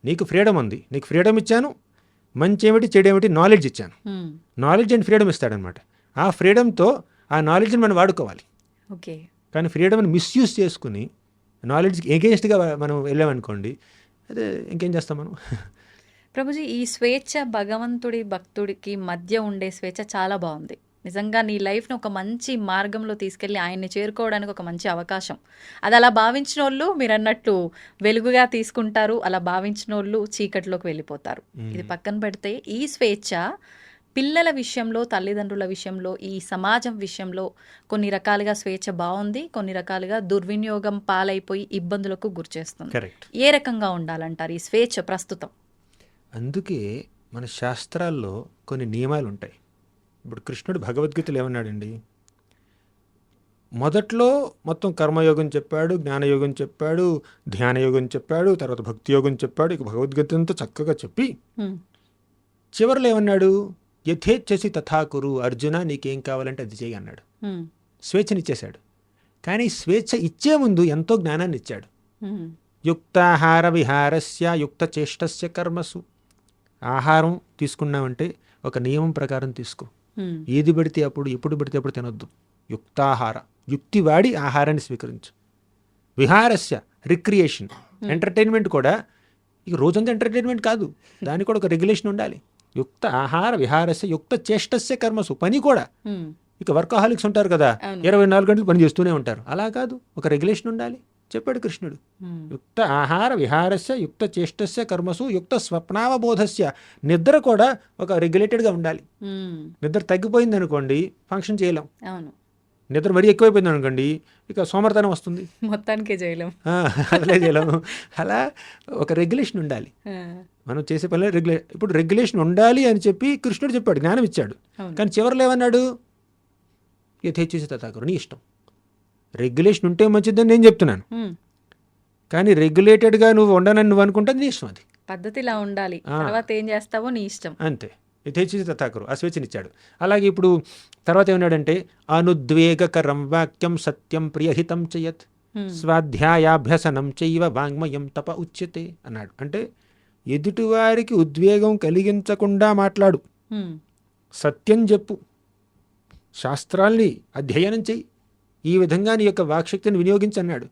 నీకు ఫ్రీడమ్ ఉంది, నీకు ఫ్రీడమ్ ఇచ్చాను, మంచి ఏమిటి చెడు ఏమిటి నాలెడ్జ్ ఇచ్చాను, నాలెడ్జ్ అండ్ ఫ్రీడమ్ ఇస్తాడనమాట. ఆ ఫ్రీడమ్తో ఆ నాలెడ్జ్ని మనం వాడుకోవాలి. కానీ ఫ్రీడమ్ని మిస్యూజ్ చేసుకుని నాలెడ్జ్కి ఎగెయిన్స్ట్గా మనం వెళ్ళామనుకోండి, అదే ఇంకేం చేస్తాం మనం. ప్రభుజీ, ఈ స్వేచ్ఛ భగవంతుడి భక్తుడికి మధ్య ఉండే స్వేచ్ఛ చాలా బాగుంది. నిజంగా నీ లైఫ్ని ఒక మంచి మార్గంలో తీసుకెళ్ళి ఆయన్ని చేరుకోవడానికి ఒక మంచి అవకాశం. అది అలా భావించిన వాళ్ళు మీరు అన్నట్టు వెలుగుగా తీసుకుంటారు, అలా భావించిన వాళ్ళు చీకటిలోకి వెళ్ళిపోతారు. ఇది పక్కన పెడితే ఈ స్వేచ్ఛ పిల్లల విషయంలో, తల్లిదండ్రుల విషయంలో, ఈ సమాజం విషయంలో కొన్ని రకాలుగా స్వేచ్ఛ బాగుంది, కొన్ని రకాలుగా దుర్వినియోగం పాలైపోయి ఇబ్బందులకు గురిచేస్తుంది. ఏ రకంగా ఉండాలంటారు ఈ స్వేచ్ఛ ప్రస్తుతం? అందుకే మన శాస్త్రాల్లో కొన్ని నియమాలు ఉంటాయి. ఇప్పుడు కృష్ణుడు భగవద్గీతలు ఏమన్నాడండి, మొదట్లో మొత్తం కర్మయోగం చెప్పాడు, జ్ఞానయోగం చెప్పాడు, ధ్యానయోగం చెప్పాడు, తర్వాత భక్తి యోగం చెప్పాడు. ఇక భగవద్గీత అంతా చక్కగా చెప్పి చివరిలో ఏమన్నాడు, యథేచ్ఛసి తథాకురు అర్జున, నీకేం కావాలంటే అది చేయి అన్నాడు. స్వేచ్ఛనిచ్చేశాడు. కానీ స్వేచ్ఛ ఇచ్చే ముందు ఎంతో జ్ఞానాన్ని ఇచ్చాడు. యుక్తాహార విహారస్య యుక్త చేష్టస్య కర్మసు. ఆహారం తీసుకున్నామంటే ఒక నియమం ప్రకారం తీసుకో, ఏది పడితే అప్పుడు ఎప్పుడు పడితే అప్పుడు తినొద్దు. యుక్తాహార, యుక్తి వాడి ఆహారాన్ని స్వీకరించు. విహారస్య, రిక్రియేషన్, ఎంటర్టైన్మెంట్ కూడా ఇక రోజంతా ఎంటర్టైన్మెంట్ కాదు, దానికి కూడా ఒక రెగ్యులేషన్ ఉండాలి. యుక్త ఆహార విహారస్య యుక్త చేష్టస్య కర్మసు. పని కూడా ఇక వర్కహాలిక్స్ ఉంటారు కదా, 24 గంటలు పని చేస్తూనే ఉంటారు, అలా కాదు, ఒక రెగ్యులేషన్ ఉండాలి చెప్పాడు కృష్ణుడు. యుక్త ఆహార విహారస్య యుక్త చేష్టస్య కర్మసు యుక్త స్వప్నావబోధస్య. నిద్ర కూడా ఒక రెగ్యులేటెడ్గా ఉండాలి. నిద్ర తగ్గిపోయింది అనుకోండి ఫంక్షన్ చేయలేం, నిద్ర మరీ ఎక్కువైపోయింది అనుకోండి ఇక సోమర్తనం వస్తుంది, మొత్తానికే చేయలేం, అసలే చేయలేము. అలా ఒక రెగ్యులేషన్ ఉండాలి మనం చేసే పనిలో. ఇప్పుడు రెగ్యులేషన్ ఉండాలి అని చెప్పి కృష్ణుడు చెప్పాడు, జ్ఞానం ఇచ్చాడు. కానీ చివరిలో ఏమన్నాడు, యథేచ్ఛసి తథాకురు, నీ ఇష్టం. రెగ్యులేషన్ ఉంటే మంచిదని నేను చెప్తున్నాను, కానీ రెగ్యులేటెడ్గా నువ్వు ఉండనని నువ్వు అనుకుంటే నీ ఇష్టం, అది పద్ధతిలా ఉండాలి, తర్వాత ఏం చేస్తావో నీ ఇష్టం. అంతే. యథేచ్ఛ తథాకరు, ఆ స్వేచ్ఛనిచ్చాడు. అలాగే ఇప్పుడు తర్వాత ఏమన్నాడంటే అనుద్వేగకరం వాక్యం సత్యం ప్రియహితం చేయత్ స్వాధ్యాయాభ్యసనం చైవ వాంగ్మయం తప ఉచ్యతే అన్నాడు. అంటే ఎదుటివారికి ఉద్వేగం కలిగించకుండా మాట్లాడు, సత్యం చెప్పు, శాస్త్రాల్ని అధ్యయనం చెయ్యి, ఈ విధంగా నీ యొక్క వాక్శక్తిని వినియోగించన్నాడు.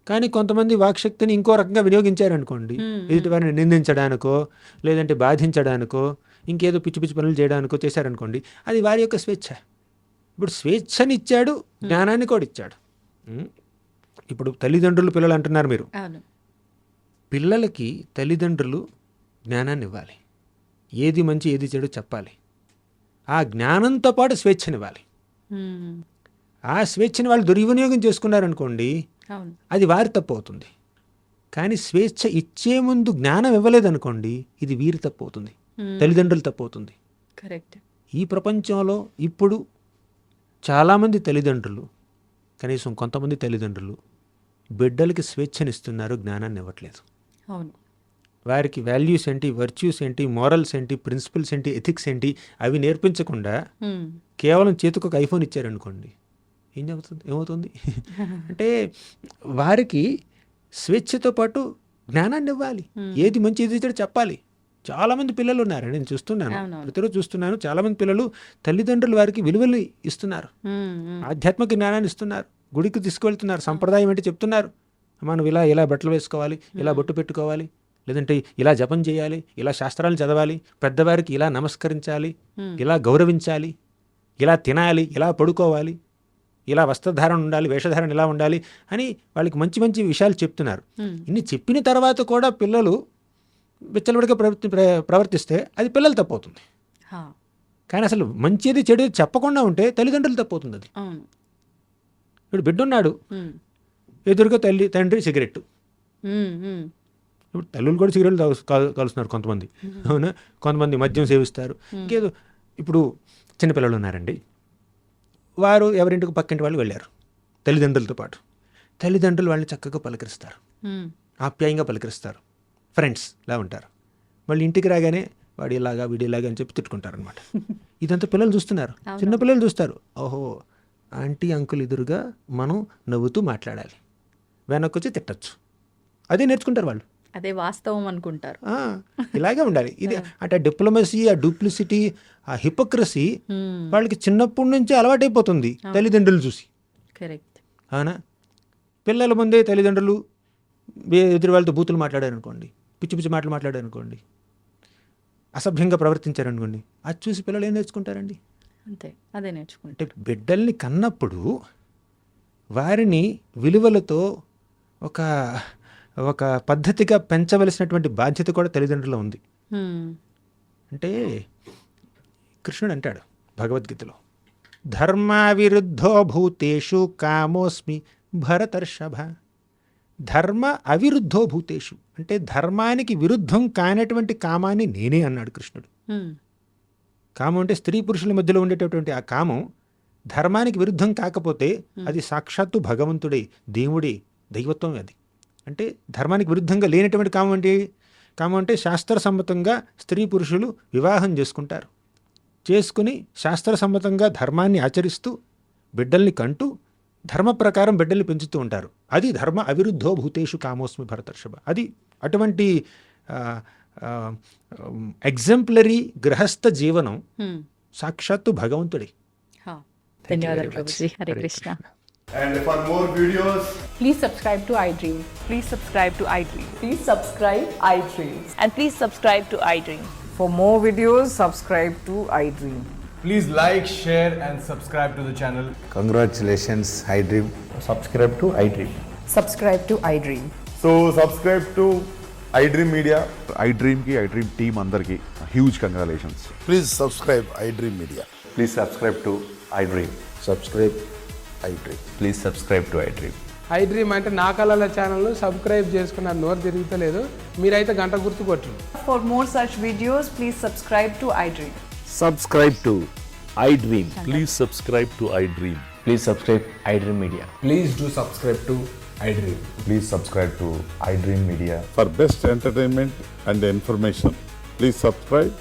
కానీ కొంతమంది వాక్శక్తిని ఇంకో రకంగా వినియోగించారనుకోండి, ఎదుటివారిని నిందించడానికో లేదంటే బాధించడానికో ఇంకేదో పిచ్చి పిచ్చి పనులు చేయడానికో చేశారనుకోండి, అది వారి యొక్క స్వేచ్ఛ. ఇప్పుడు స్వేచ్ఛనిచ్చాడు, జ్ఞానాన్ని కూడా ఇచ్చాడు. ఇప్పుడు తల్లిదండ్రులు పిల్లలు అంటున్నారు మీరు, పిల్లలకి తల్లిదండ్రులు జ్ఞానాన్ని ఇవ్వాలి, ఏది మంచి ఏది చెడు చెప్పాలి, ఆ జ్ఞానంతో పాటు స్వేచ్ఛనివ్వాలి. ఆ స్వేచ్ఛని వాళ్ళు దుర్వినియోగం చేసుకున్నారనుకోండి, అది వారి తప్పు అవుతుంది. కానీ స్వేచ్ఛ ఇచ్చే ముందు జ్ఞానం ఇవ్వలేదనుకోండి, ఇది వీరి తప్పు అవుతుంది, తల్లిదండ్రులు తప్పు అవుతుంది. కరెక్ట్. ఈ ప్రపంచంలో ఇప్పుడు చాలామంది తల్లిదండ్రులు, కనీసం కొంతమంది తల్లిదండ్రులు బిడ్డలకి స్వేచ్ఛనిస్తున్నారు, జ్ఞానాన్ని ఇవ్వట్లేదు. అవును. వారికి వాల్యూస్ ఏంటి, వర్చ్యూస్ ఏంటి, మోరల్స్ ఏంటి, ప్రిన్సిపల్స్ ఏంటి, ఎథిక్స్ ఏంటి అవి నేర్పించకుండా కేవలం చేతికి ఒక ఐఫోన్ ఇచ్చారనుకోండి, ఏమవుతుంది అంటే వారికి స్వేచ్ఛతో పాటు జ్ఞానాన్ని ఇవ్వాలి, ఏది మంచి ఏది చెడు చెప్పాలి. చాలామంది పిల్లలు ఉన్నారు, నేను చూస్తున్నాను, ప్రతిరోజు చూస్తున్నాను, చాలామంది పిల్లలు తల్లిదండ్రులు వారికి విలువలు ఇస్తున్నారు, ఆధ్యాత్మిక జ్ఞానాన్ని ఇస్తున్నారు, గుడికి తీసుకువెళ్తున్నారు, సంప్రదాయం ఏంటి చెప్తున్నారు, మనం ఇలా బట్టలు వేసుకోవాలి, ఇలా బొట్టు పెట్టుకోవాలి, లేదంటే ఇలా జపం చేయాలి, ఇలా శాస్త్రాలు చదవాలి, పెద్దవారికి ఇలా నమస్కరించాలి, ఇలా గౌరవించాలి, ఇలా తినాలి, ఇలా పడుకోవాలి, ఇలా వస్త్రధారణ ఉండాలి, వేషధారణ ఇలా ఉండాలి అని వాళ్ళకి మంచి మంచి విషయాలు చెప్తున్నారు. ఇన్ని చెప్పిన తర్వాత కూడా పిల్లలు విచ్చలవిడిగా ప్రవర్తిస్తే అది పిల్లలు తప్పవుతుంది. కానీ అసలు మంచిది చెడు చెప్పకుండా ఉంటే తల్లిదండ్రులు తప్పవుతుంది. అది ఇప్పుడు బిడ్డ ఉన్నాడు, ఎదురుగా తండ్రి సిగరెట్టు, ఇప్పుడు తల్లులు కూడా సిగరెట్లు కలుస్తున్నారు కొంతమంది, అవునా, కొంతమంది మద్యం సేవిస్తారు, ఇంకేదో. ఇప్పుడు చిన్నపిల్లలు ఉన్నారండి, వారు ఎవరింటికి పక్కింటి వాళ్ళు వెళ్ళారు తల్లిదండ్రులతో పాటు, తల్లిదండ్రులు వాళ్ళని చక్కగా పలకరిస్తారు, ఆప్యాయంగా పలకరిస్తారు, ఫ్రెండ్స్లా ఉంటారు. వాళ్ళు ఇంటికి రాగానే వాడు ఇలాగా వీడు ఇలాగా అని చెప్పి తిట్టుకుంటారు అనమాట. ఇదంతా పిల్లలు చూస్తున్నారు, చిన్నపిల్లలు చూస్తారు. ఓహో, ఆంటీ అంకుల్ ఎదురుగా మనం నవ్వుతూ మాట్లాడాలి, వెనక్కొచ్చి తిట్టచ్చు, అదే నేర్చుకుంటారు వాళ్ళు, అదే వాస్తవం అనుకుంటారు. ఇలాగే ఉండాలి. ఇది అంటే డిప్లొమసీ, ఆ డూప్లిసిటీ, ఆ హిపోక్రసీ వాళ్ళకి చిన్నప్పటి నుంచే అలవాటైపోతుంది తల్లిదండ్రులు చూసి. కరెక్ట్. అవునా? పిల్లల ముందే తల్లిదండ్రులు ఎదురు వాళ్ళతో బూతులు మాట్లాడారనుకోండి, పిచ్చి పిచ్చి మాటలు మాట్లాడారనుకోండి, అసభ్యంగా ప్రవర్తించారనుకోండి, అది చూసి పిల్లలు ఏం నేర్చుకుంటారండి? అంతే, అదే నేర్చుకుంటారు. అంటే బిడ్డల్ని కన్నప్పుడు వారిని విలువలతో ఒక పద్ధతిగా పెంచవలసినటువంటి బాధ్యత కూడా తల్లిదండ్రులు ఉంది. అంటే కృష్ణుడు అంటాడు భగవద్గీతలో, ధర్మావిరుద్ధో భూతేషు కామోస్మి భరతర్షభ. ధర్మ అవిరుద్ధో భూతేషు అంటే ధర్మానికి విరుద్ధం కానటువంటి కామాన్ని నేనే అన్నాడు కృష్ణుడు. కామం అంటే స్త్రీ పురుషుల మధ్యలో ఉండేటటువంటి ఆ కామం ధర్మానికి విరుద్ధం కాకపోతే అది సాక్షాత్తు భగవంతుడే, దేవుడే, దైవత్వం. అది అంటే ధర్మానికి విరుద్ధంగా లేనటువంటి కామం అంటే శాస్త్రసమ్మతంగా స్త్రీ పురుషులు వివాహం చేసుకుంటారు, చేసుకుని శాస్త్రసమ్మతంగా ధర్మాన్ని ఆచరిస్తూ బిడ్డల్ని కంటూ ధర్మ ప్రకారం బిడ్డల్ని పెంచుతూ ఉంటారు. అది ధర్మ అవిరుద్ధో భూతేషు కామోస్మి భరతర్షభ. అది అటువంటి ఎగ్జాంపులరీ గృహస్థ జీవనం సాక్షాత్తు భగవంతుడే. ధన్యవాదాలు Prabhuji. Hare Krishna. And for more videos, Please subscribe to iDream. Please subscribe to iDream. Please subscribe iDream. And please subscribe to iDream. For more videos, subscribe to iDream. please like, share and subscribe to the channel. Congratulations, iDream. Subscribe to iDream. Subscribe to iDream. So subscribe to iDream Media. iDream ki iDream team andarki huge congratulations. Please subscribe iDream Media. Please subscribe to iDream. Subscribe iDream. Please subscribe to iDream. iDream అంటే నా కళల ఛానల్ను subscribe చేసుకున్నారు, నోరు తిరుగుతలేదు, మీరైతే గంట గుర్తు కొట్టండి. For more such videos, please subscribe to iDream. Subscribe to iDream. Please subscribe to iDream. Please subscribe iDream Media. Please do subscribe to iDream. Please subscribe to iDream Media. For best entertainment and information, please subscribe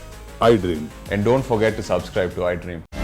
iDream. And don't forget to subscribe to iDream.